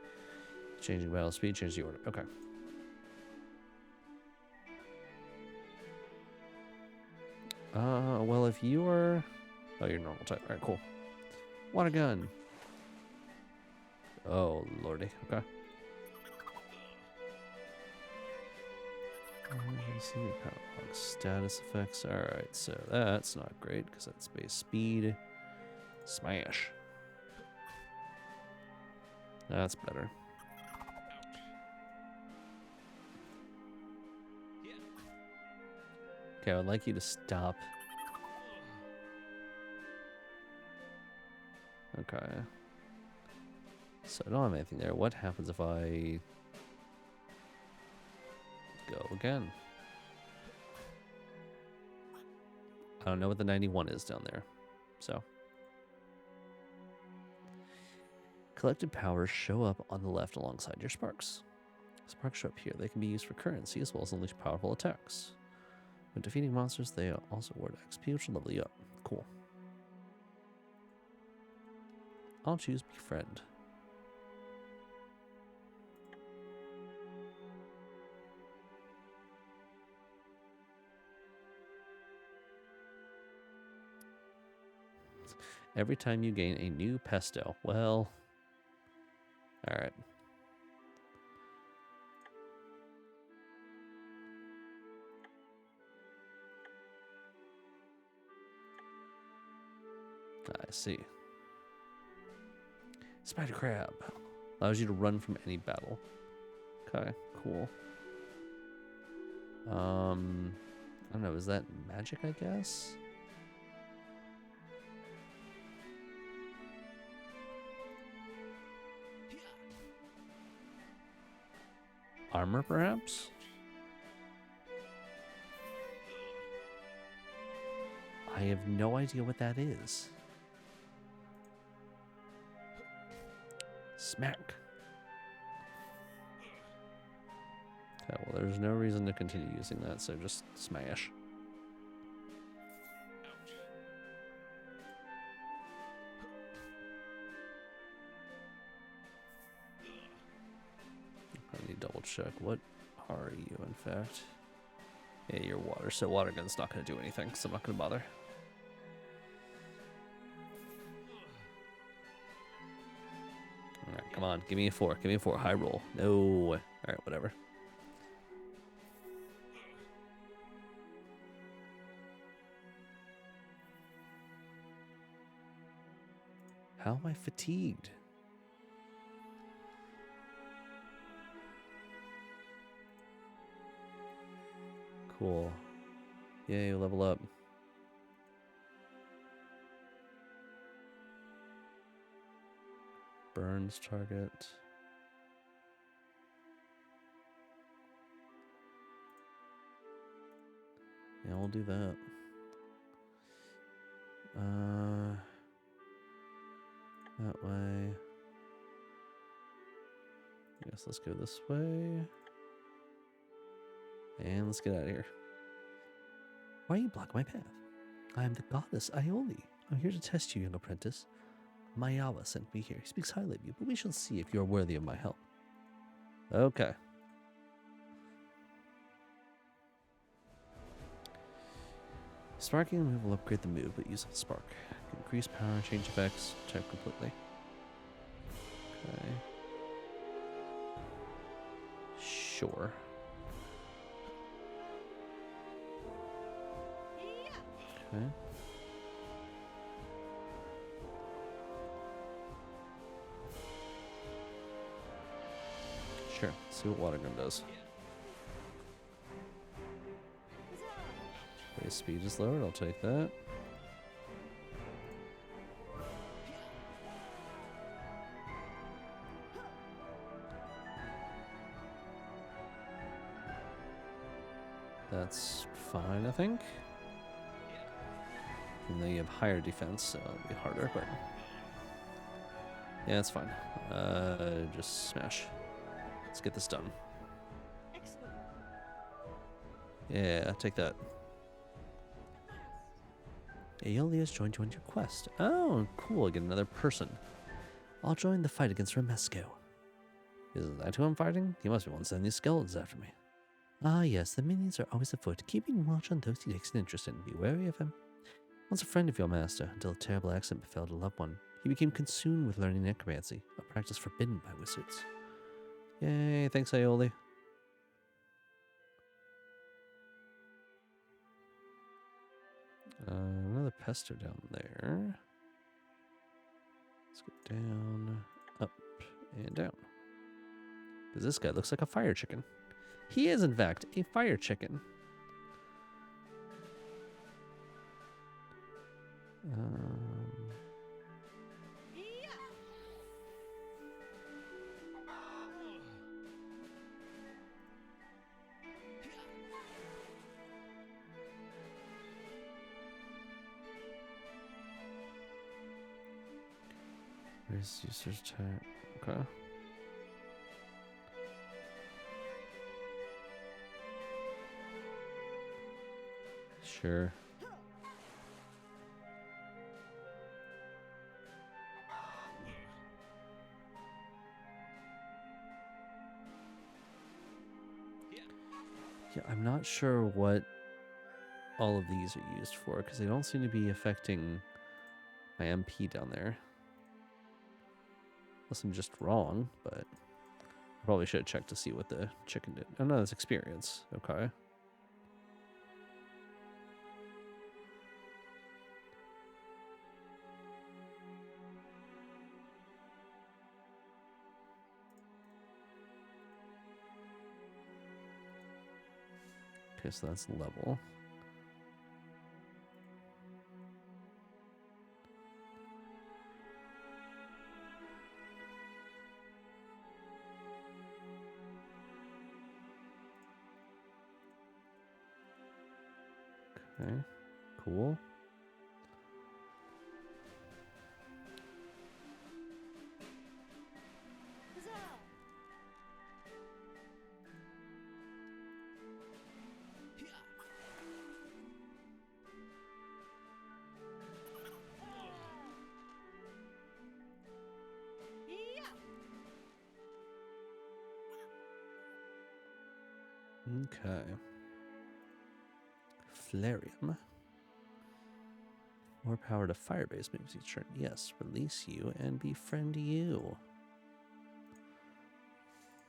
Changing battle speed, change the order. Okay. Well, if you are... Oh, you're normal type. Alright, cool. Water gun. Oh, lordy. Okay. Status effects. Alright, so that's not great because that's base speed. Smash. That's better. Okay, I would like you to stop. Okay. So I don't have anything there. What happens if I go again? I don't know what the 91 is down there. So. Collected powers show up on the left alongside your sparks. Sparks show up here. They can be used for currency as well as unleash powerful attacks. When defeating monsters, they also award XP, which will level you up. Cool. I'll choose befriend. Every time you gain a new pesto. Well, alright. I see. Spider crab allows you to run from any battle. Okay, cool. I don't know, is that magic, I guess? Armor, perhaps? I have no idea what that is. Smack. Okay, well, there's no reason to continue using that, so just smash. I need to double check. What are you, in fact? Yeah, you're water, so water gun's not going to do anything, so I'm not going to bother. Alright, come on, give me a 4. Give me a 4. High roll. No. Alright, whatever. How am I fatigued? Cool. Yay, level up. Burns target. Yeah, we'll do that. That way. I guess let's go this way. And let's get out of here. Why you block my path? I am the goddess Iole. I'm here to test you, young apprentice. Mayawa sent me here. He speaks highly of you, but we shall see if you are worthy of my help. Okay. Sparking move will upgrade the move, but use spark. Increase power, change effects, check completely. Okay. Sure. Okay. Sure. See what water gun does. Base speed is lowered. I'll take that. That's fine, I think. Even though you have higher defense, so it'll be harder, but yeah, it's fine. Just smash. Let's get this done. Yeah, take that. Aeoli has joined you on your quest. Oh, cool, I get another person. I'll join the fight against Remesco. Isn't that who I'm fighting? He must be one sending these skeletons after me. Ah yes, the minions are always afoot, keeping watch on those he takes an interest in. Be wary of him. Once a friend of your master, until a terrible accident befell a loved one, he became consumed with learning necromancy, a practice forbidden by wizards. Yay, thanks Aeoli. Another pester down there. Let's go down, up, and down. Because this guy looks like a fire chicken. He is, in fact, a fire chicken. Where's user's tag? Okay. Sure. Yeah, I'm not sure what all of these are used for because they don't seem to be affecting my MP down there. Unless I'm just wrong, but I probably should have checked to see what the chicken did. Oh no, that's experience. Okay. Okay, so that's level. Okay, cool. Okay. Flarium. More power to Firebase moves each turn. Yes, release you and befriend you.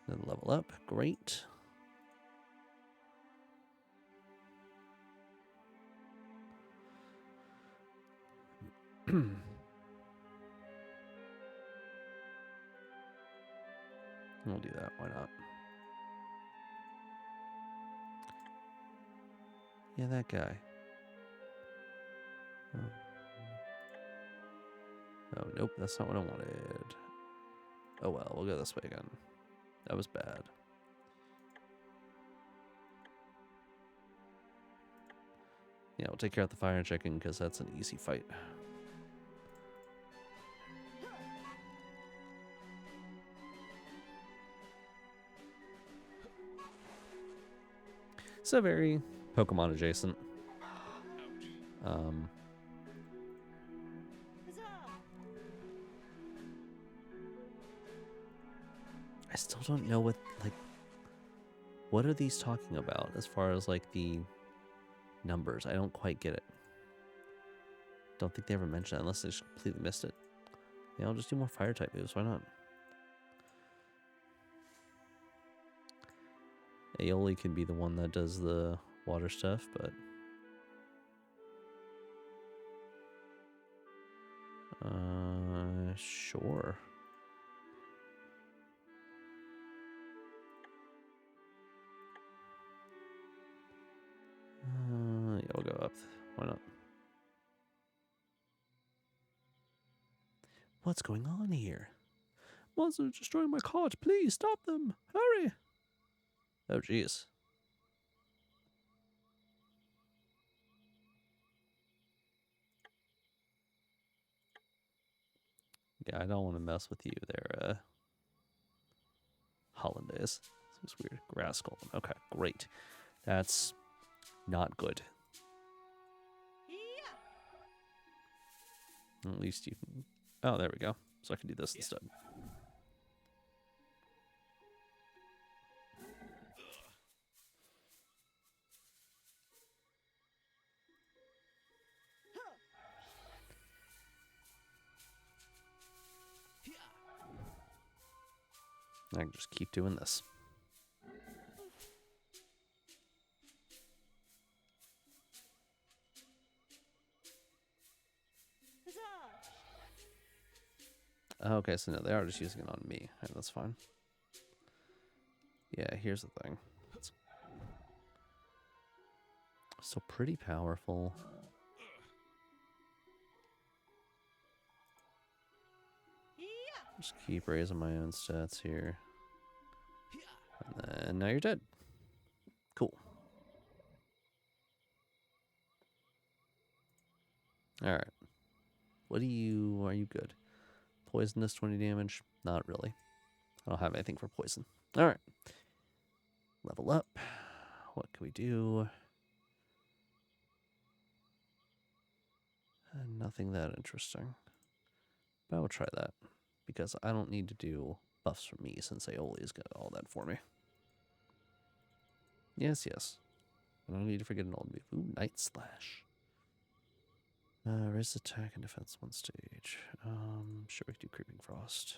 Then level up. Great. We'll do that. Why not? Yeah, that guy. Oh, nope, that's not what I wanted. Oh well, we'll go this way again. That was bad. Yeah, we'll take care of the fire chicken because that's an easy fight. So very Pokemon adjacent. I still don't know what are these talking about as far as like the numbers? I don't quite get it. Don't think they ever mentioned that unless they just completely missed it. Yeah, I'll just do more fire type moves. Why not? Aeoli can be the one that does the water stuff, but sure. Yeah, we'll go up. Why not? What's going on here? Monsters destroying my cart. Please stop them. Hurry. Oh, jeez. Yeah, I don't want to mess with you there, Hollandaise. Seems weird. Grass golem. Okay, great. That's not good. At least you can... Oh, there we go. So I can do this instead. I can just keep doing this. Okay, so no, they are just using it on me. Right, that's fine. Yeah, here's the thing. It's still pretty powerful. Just keep raising my own stats here. And then now you're dead. Cool. Alright. What do you... Are you good? Poisonous, 20 damage? Not really. I don't have anything for poison. Alright. Level up. What can we do? Nothing that interesting. But I will try that. Because I don't need to do buffs for me since Aeoli's got all that for me. Yes, yes. I don't need to forget an old move. Ooh, Night Slash. Raise attack and defense one stage. Sure, we can do Creeping Frost.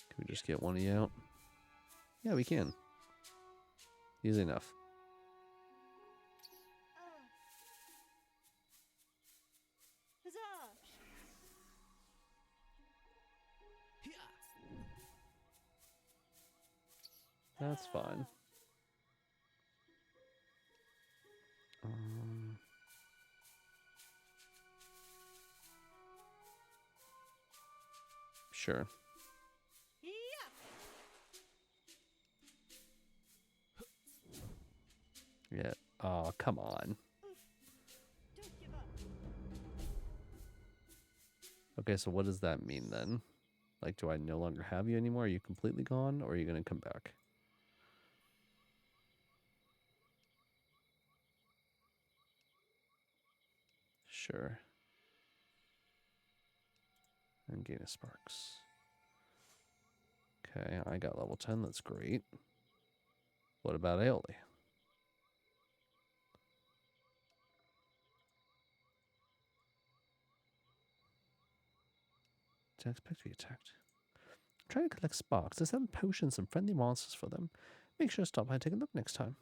Can we just get one of you out? Yeah, we can. Easy enough. That's fine. Sure. Yeah. Oh, come on. Okay, so what does that mean then? Like, do I no longer have you anymore? Are you completely gone, or are you going to come back? Sure. And gain a sparks. Okay, I got level 10. That's great. What about Aeoli? Expect to be attacked. I'm trying to collect sparks. There's some potions and friendly monsters for them. Make sure to stop by and take a look next time.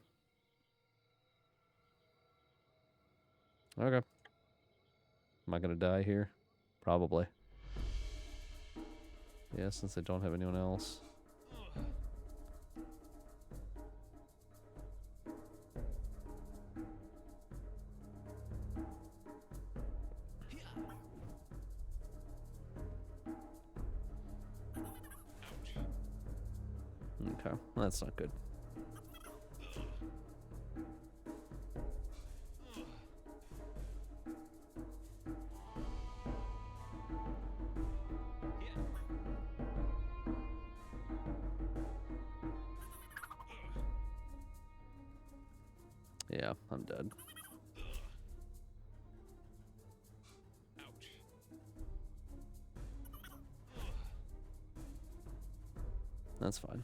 Okay. Am I gonna die here? Probably. Yeah, since I don't have anyone else. Okay, well, that's not good. Yeah, I'm dead. That's fine.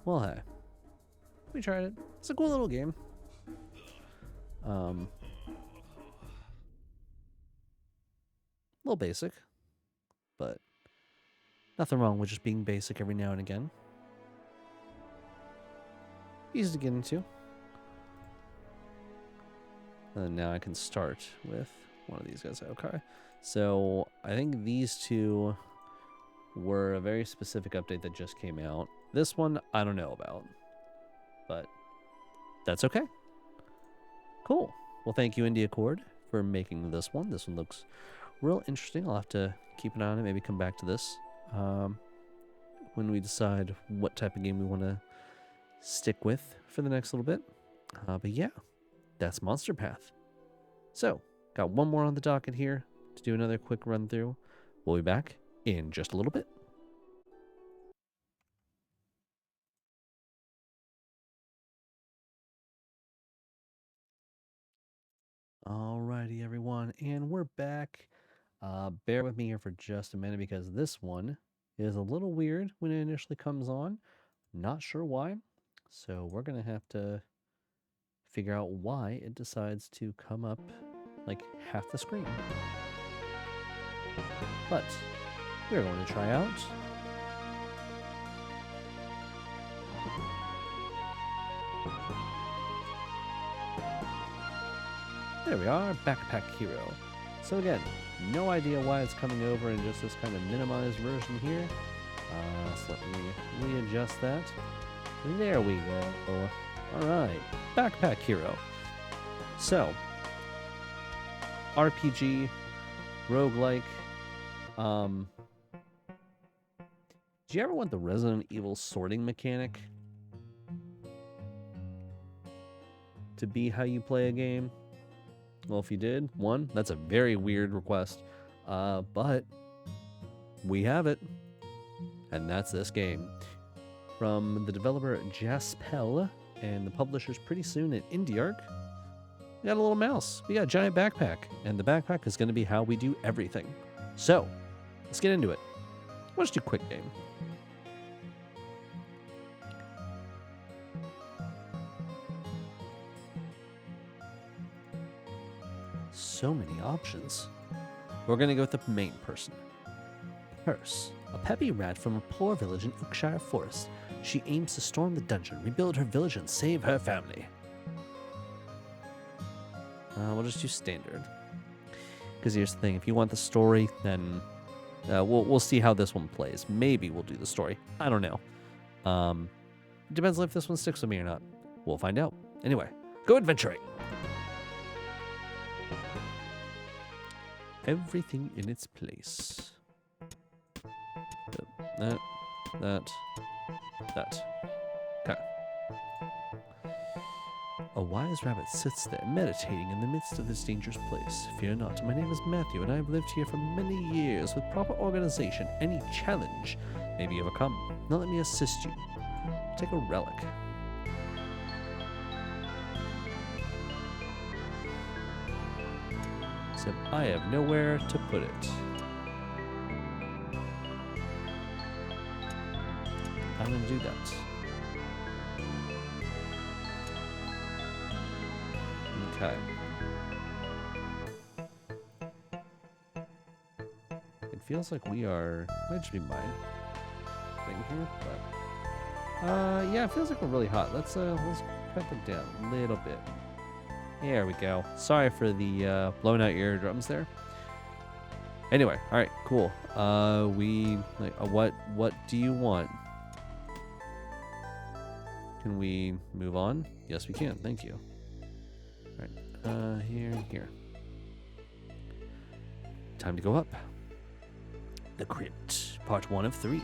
Well, hey. We tried it. It's a cool little game. A little basic, but nothing wrong with just being basic every now and again. Easy to get into. And now I can start with one of these guys. Okay. So I think these two were a very specific update that just came out. This one, I don't know about. But that's okay. Cool. Well, thank you, IndieArk, for making this one. This one looks real interesting. I'll have to keep an eye on it, maybe come back to this when we decide what type of game we want to stick with for the next little bit. But yeah, that's Monster Path. So, got one more on the docket here to do another quick run through. We'll be back in just a little bit. Alrighty, everyone, and we're back. Bear with me here for just a minute because this one is a little weird when it initially comes on. Not sure why. So we're going to have to figure out why it decides to come up like half the screen. But we're going to try out there we are, Backpack Hero. So again, no idea why it's coming over in just this kind of minimized version here. So let me readjust that. There we go. Alright, Backpack Hero. So, RPG, roguelike. Do you ever want the Resident Evil sorting mechanic to be how you play a game? Well, if you did, one, that's a very weird request. But we have it. And that's this game. From the developer Jaspel and the publishers pretty soon at IndieArk. We got a little mouse. We got a giant backpack. And the backpack is going to be how we do everything. So, let's get into it. Let's do quick game. So many options. We're going to go with the main person. Purse, a peppy rat from a poor village in Oakshire Forest. She aims to storm the dungeon, rebuild her village, and save her family. We'll just do standard. Because here's the thing, if you want the story, then we'll see how this one plays. Maybe we'll do the story. I don't know. Depends if this one sticks with me or not. We'll find out. Anyway, go adventuring. Everything in its place. That. Okay. A wise rabbit sits there, meditating in the midst of this dangerous place. Fear not, my name is Matthew, and I have lived here for many years. With proper organization, any challenge may be overcome. Now let me assist you. Take a relic. Except I have nowhere to put it. I'm going to do that. Okay. It feels like we are... Might just be my thing here, but... yeah, it feels like we're really hot. Let's cut them down a little bit. There we go. Sorry for the blown out eardrums there. Anyway, all right, cool. What do you want? Can we move on? Yes, we can. Thank you. All right, here. Time to go up. The Crypt, part 1 of 3.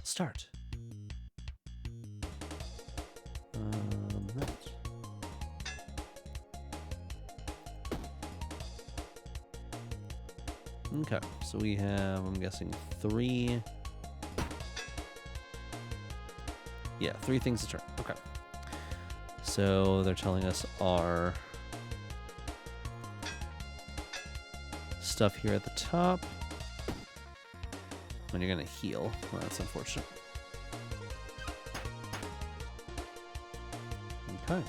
Start. Right. Okay, so we have, I'm guessing, 3. Yeah, 3 things to turn. Okay. So they're telling us our stuff here at the top. When you're gonna heal. Well, that's unfortunate. Okay.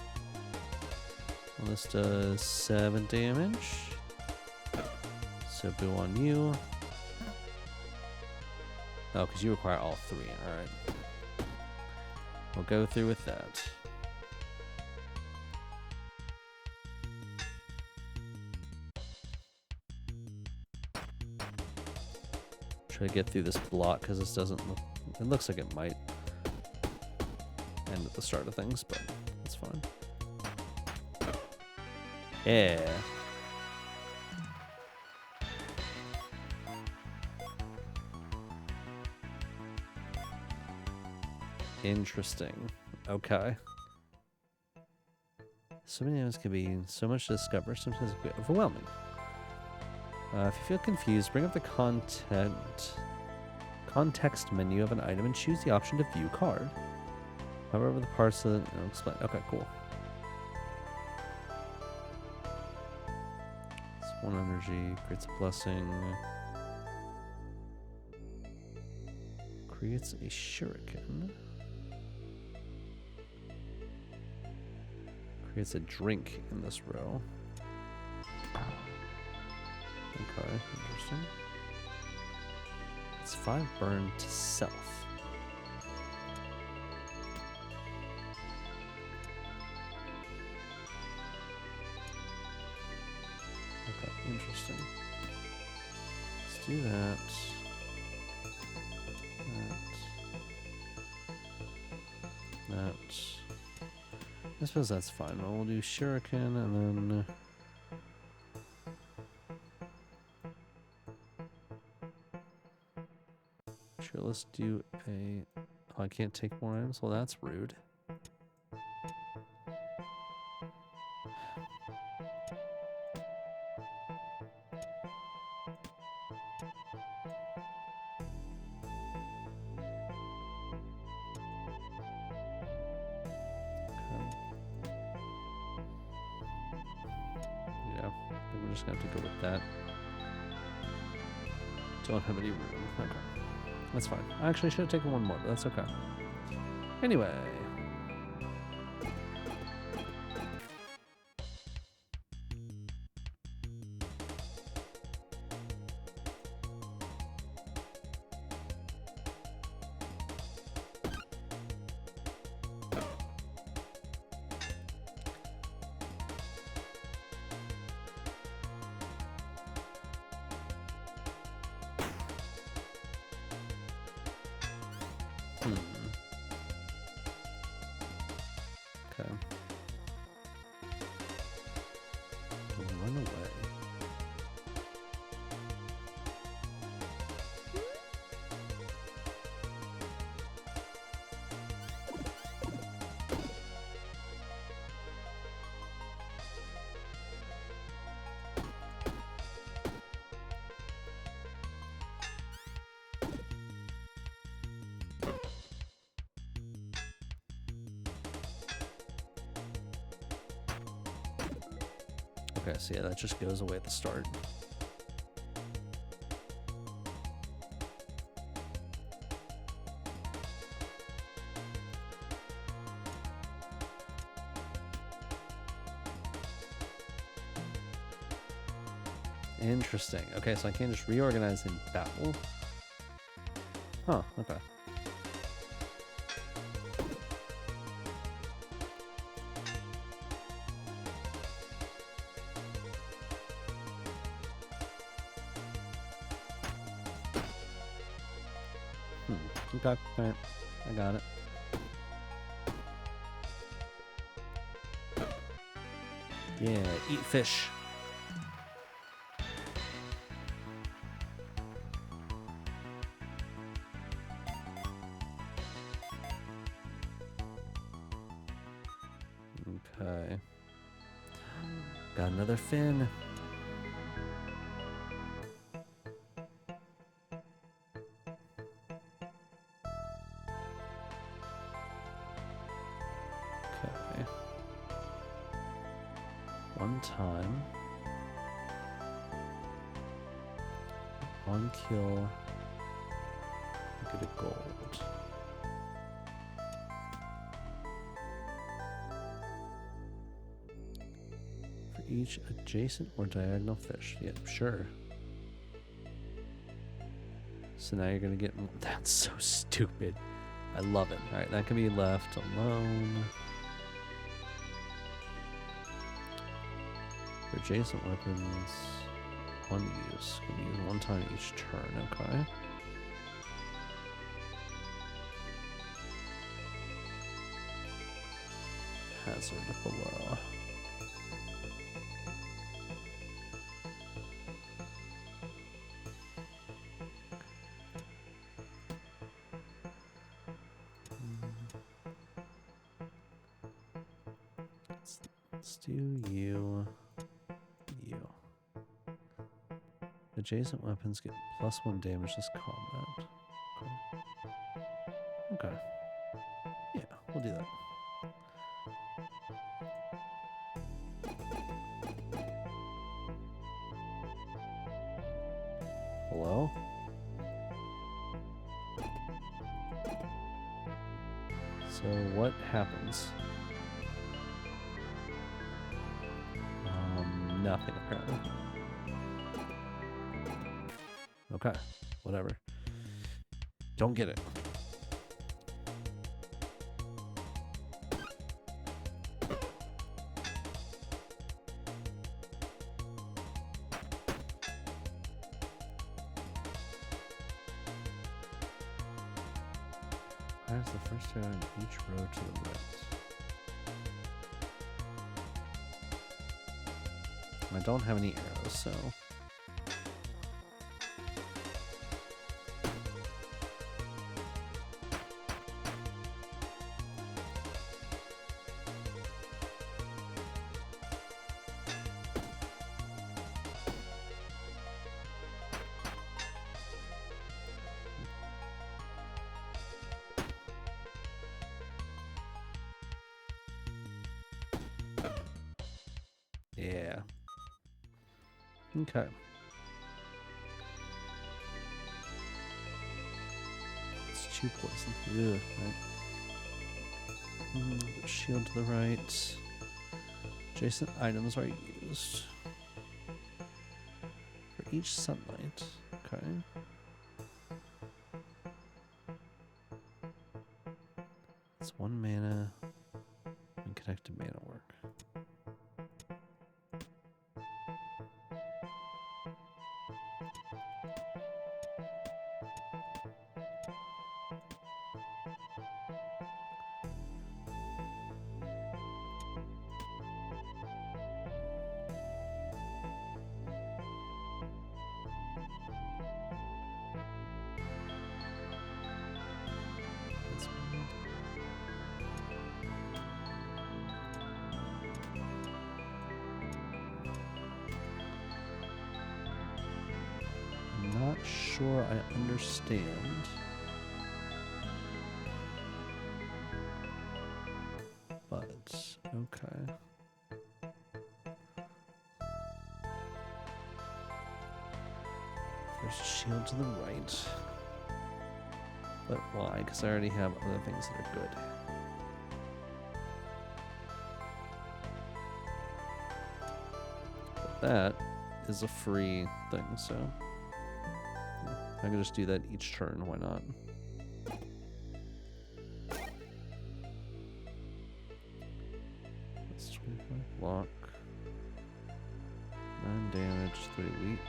Well, this does 7 damage. So boo on you. Oh, because you require all 3. Alright. We'll go through with that. Try to get through this block because this doesn't look. It looks like it might end at the start of things, but it's fine. Yeah. Interesting. Okay. So many items can be so much to discover, sometimes it can be overwhelming. If you feel confused, bring up the context menu of an item and choose the option to view card. Hover over the parts that it'll explain. Okay, cool. It's 1 energy, creates a blessing. Creates a shuriken. Creates a drink in this row. Okay, interesting. It's 5 burn to self. Okay, interesting. Let's do that. That. I suppose that's fine. We'll do shuriken and then. Sure, let's do a. Oh, I can't take more items? Well, that's rude. Yeah, I think we're just gonna have to go with that. Don't have any room. Okay. That's fine. I actually should have taken one more, but that's okay. Anyway. Okay. Run away. Okay, so yeah, that just goes away at the start. Interesting. Okay, so I can't just reorganize in battle. Huh, okay. Okay, alright. I got it. Yeah, eat fish. Okay. Got another fin. Okay. One time. One kill. Get a gold. Each adjacent or diagonal fish. Yeah, sure. So now you're gonna get. That's so stupid. I love it. Alright, that can be left alone. For adjacent weapons, one use. Can be used one time each turn, okay. hazard below. Let's do you. Adjacent weapons get +1 damage this combat. Okay. Yeah, we'll do that. Hello? So what happens? Nothing apparently. Okay, whatever. Don't get it. Fires the first arrow in each row to the right. I don't have any arrows, so... Yeah. Okay. It's 2 poison. Ugh, right. Shield to the right. Adjacent items are used. For each sunlight. Okay. It's 1 mana and connected mana work. I'm not sure I understand. But, okay. First shield to the right. But why? Because I already have other things that are good. But that is a free thing, so I can just do that each turn, why not? That's 25 block. 9 damage, 3 weak.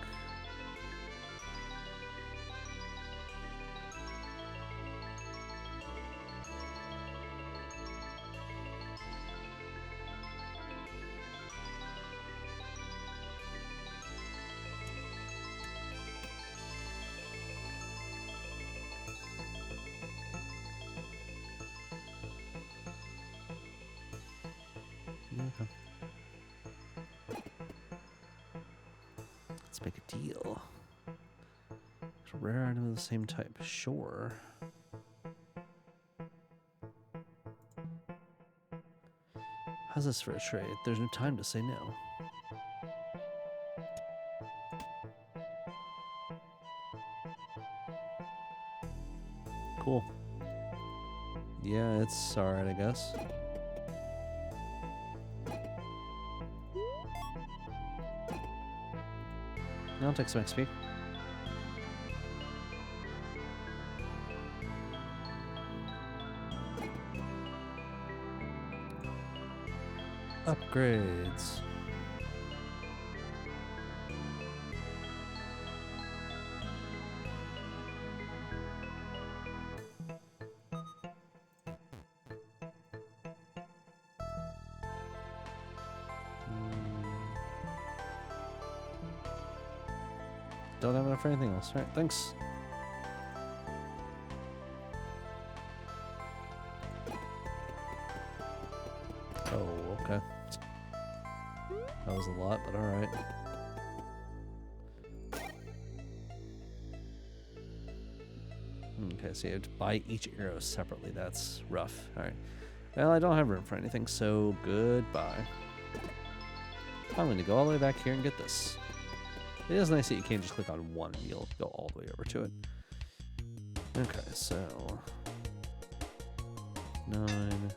Okay. Let's make a deal. It's a rare item of the same type. Sure. How's this for a trade? There's no time to say no. Cool. Yeah, it's alright, I guess. I'll take some XP. Upgrades. don't have enough for anything else. Alright, thanks. Oh, okay. That was a lot, but alright. Okay, so you have to buy each arrow separately. That's rough. Alright. Well, I don't have room for anything, so goodbye. I'm going to go all the way back here and get this. It is nice that you can't just click on one and you'll go all the way over to it. Okay, so 9.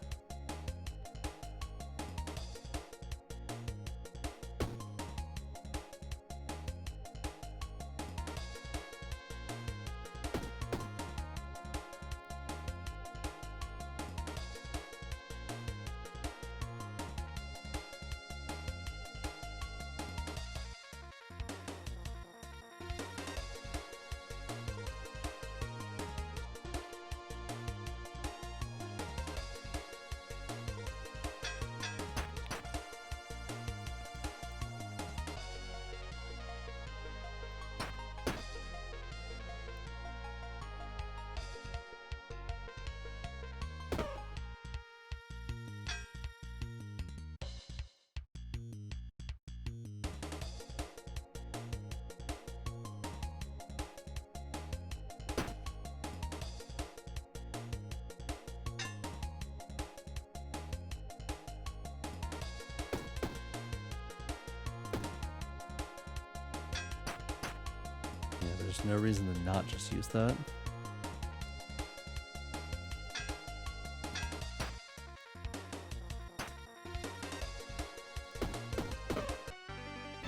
Yeah, there's no reason to not just use that.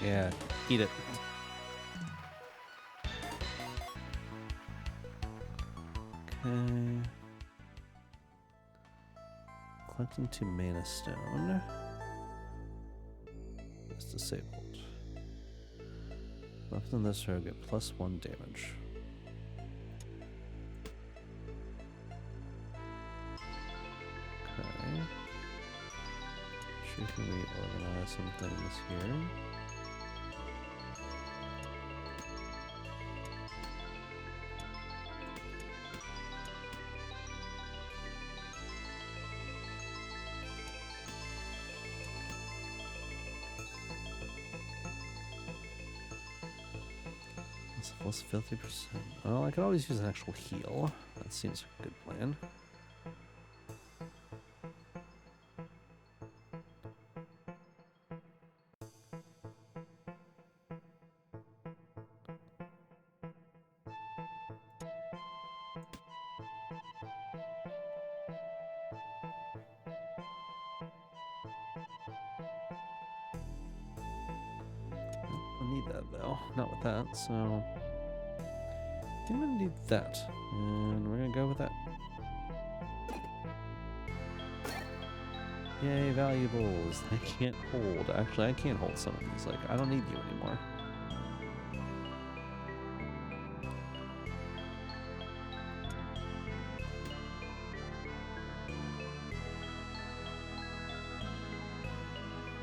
Yeah, eat it. Okay. Collecting 2 mana stone. It's disabled. Left in this row get +1 damage. Okay. Should we organize some things here? Plus 50%. Well, I could always use an actual heal. That seems like a good plan. I need that though. Not with that, so I think I'm gonna do that. And we're gonna go with that. Yay, valuables. I can't hold. Actually, I can't hold some of these. Like, I don't need you anymore.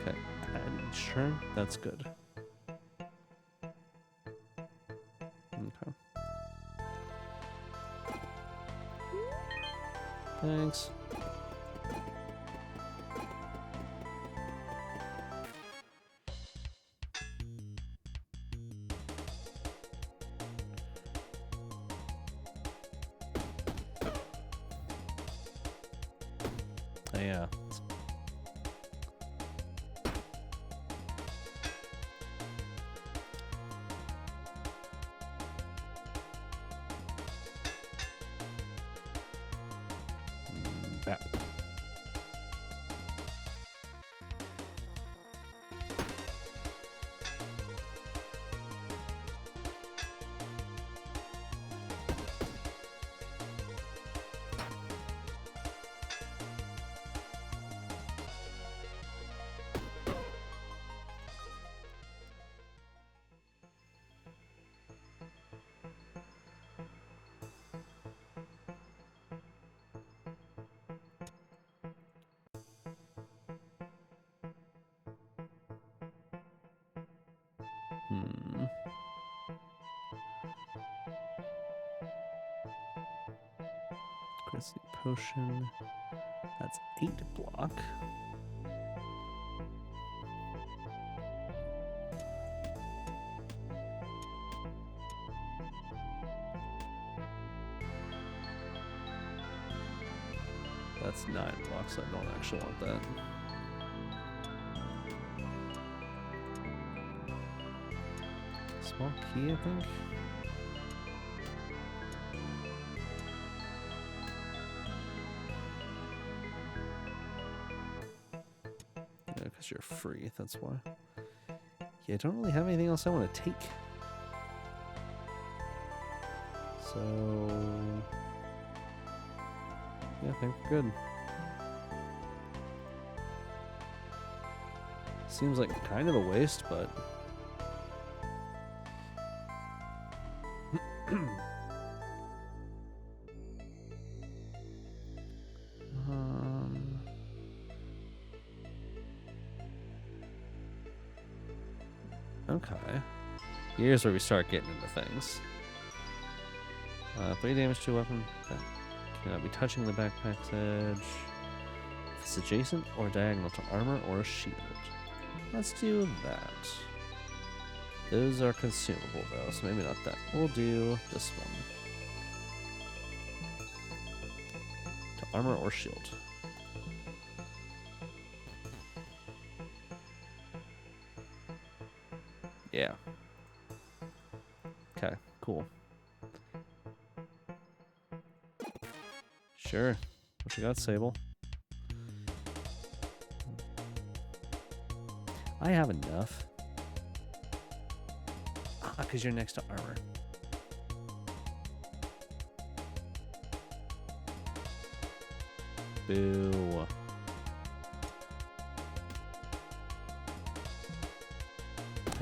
Okay, add sure, that's good. Okay. Thanks. Yeah. Back. Grizzly potion. That's 8 block. That's 9 blocks. I don't actually want that. Small key, I think. Yeah, because you're free, that's why. Yeah, I don't really have anything else I want to take. So... yeah, I think we're good. Seems like kind of a waste, but... okay. Here's where we start getting into things. 3 damage to a weapon. Okay. Cannot be touching the backpack's edge. If it's adjacent or diagonal to armor or a shield. Let's do that. Those are consumable though, so maybe not that. We'll do this one. To armor or shield. Yeah. Okay, cool. Sure. What you got, Sable? I have enough. Ah, because you're next to armor. Boo.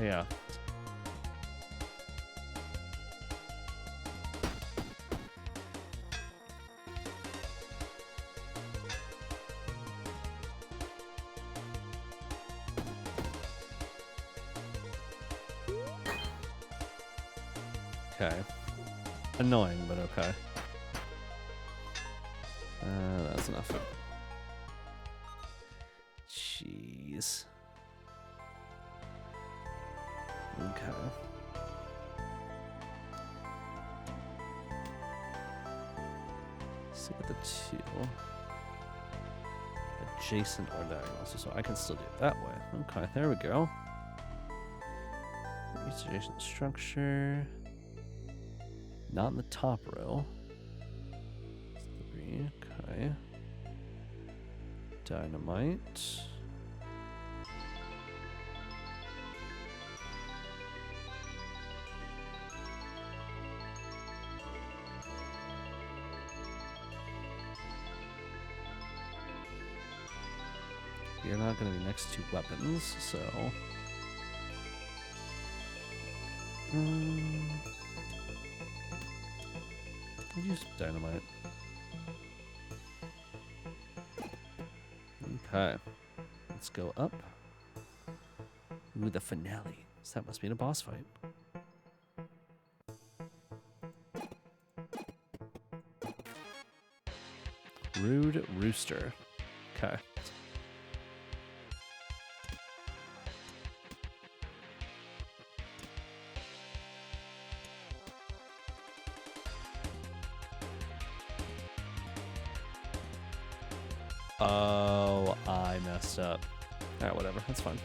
Yeah. Okay. Annoying, but okay. That's enough. Jeez. Okay. Let's see what the 2. Adjacent or diagonal, so I can still do it that way. Okay, there we go. Each adjacent structure. Not in the top row. 3, okay. Dynamite. You're not going to be next to weapons, so... I'll use dynamite. Okay. Let's go up. Ooh, the finale. So that must be in a boss fight. Rude Rooster. Okay. Oh, I messed up. Alright, whatever. That's fine.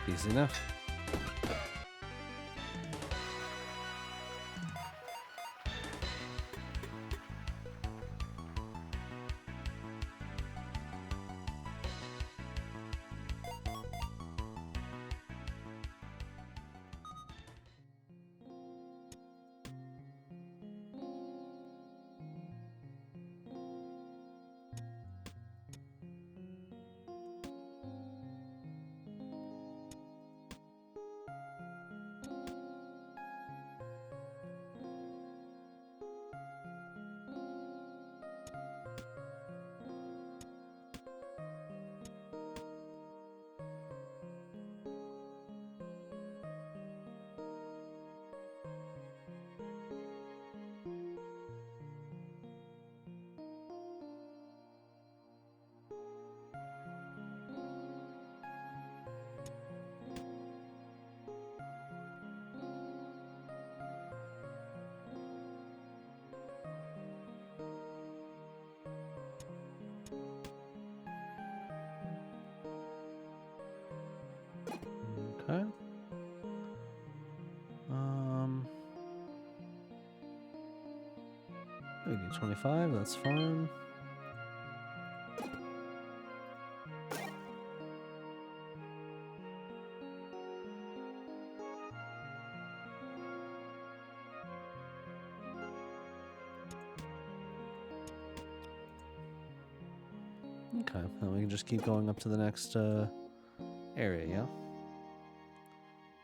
Easy enough. we need 25, that's fine. Okay, then we can just keep going up to the next area, yeah?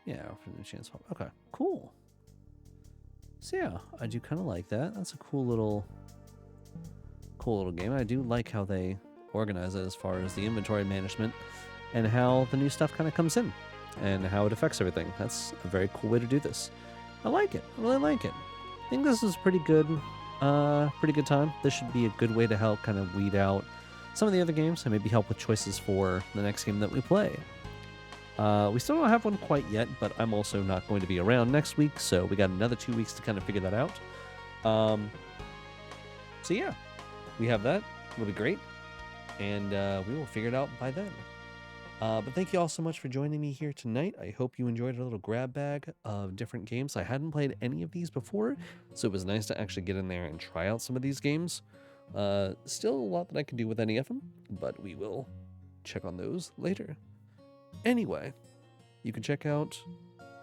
Yeah, for the chance swap. Okay, cool. So yeah, I do kind of like that. That's a cool little game. I do like how they organize it as far as the inventory management and how the new stuff kind of comes in and how it affects everything. That's a very cool way to do this. I like it. I really like it. I think this is pretty good time. This should be a good way to help kind of weed out some of the other games and maybe help with choices for the next game that we play. We still don't have one quite yet, but I'm also not going to be around next week, so we got another 2 weeks to kind of figure that out. So yeah, we have that. It'll be great, and we will figure it out by then. But thank you all so much for joining me here tonight. I hope you enjoyed a little grab bag of different games. I hadn't played any of these before, so it was nice to actually get in there and try out some of these games. Still a lot that I can do with any of them, but we will check on those later. Anyway, you can check out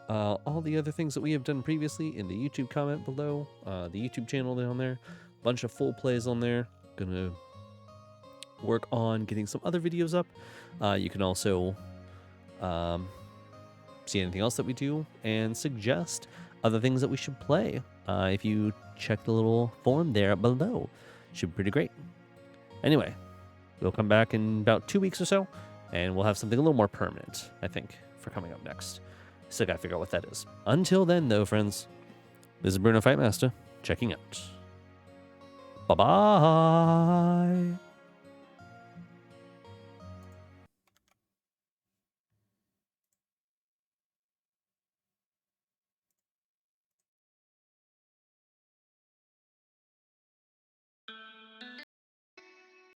all the other things that we have done previously in the YouTube comment below, the YouTube channel down there, bunch of full plays on there. Gonna work on getting some other videos up. You can also see anything else that we do and suggest other things that we should play. If you check the little form there below, should be pretty great. Anyway, we'll come back in about 2 weeks or so, and we'll have something a little more permanent, I think, for coming up next. Still gotta figure out what that is. Until then, though, friends, this is Bruno Fightmaster, checking out. Bye-bye!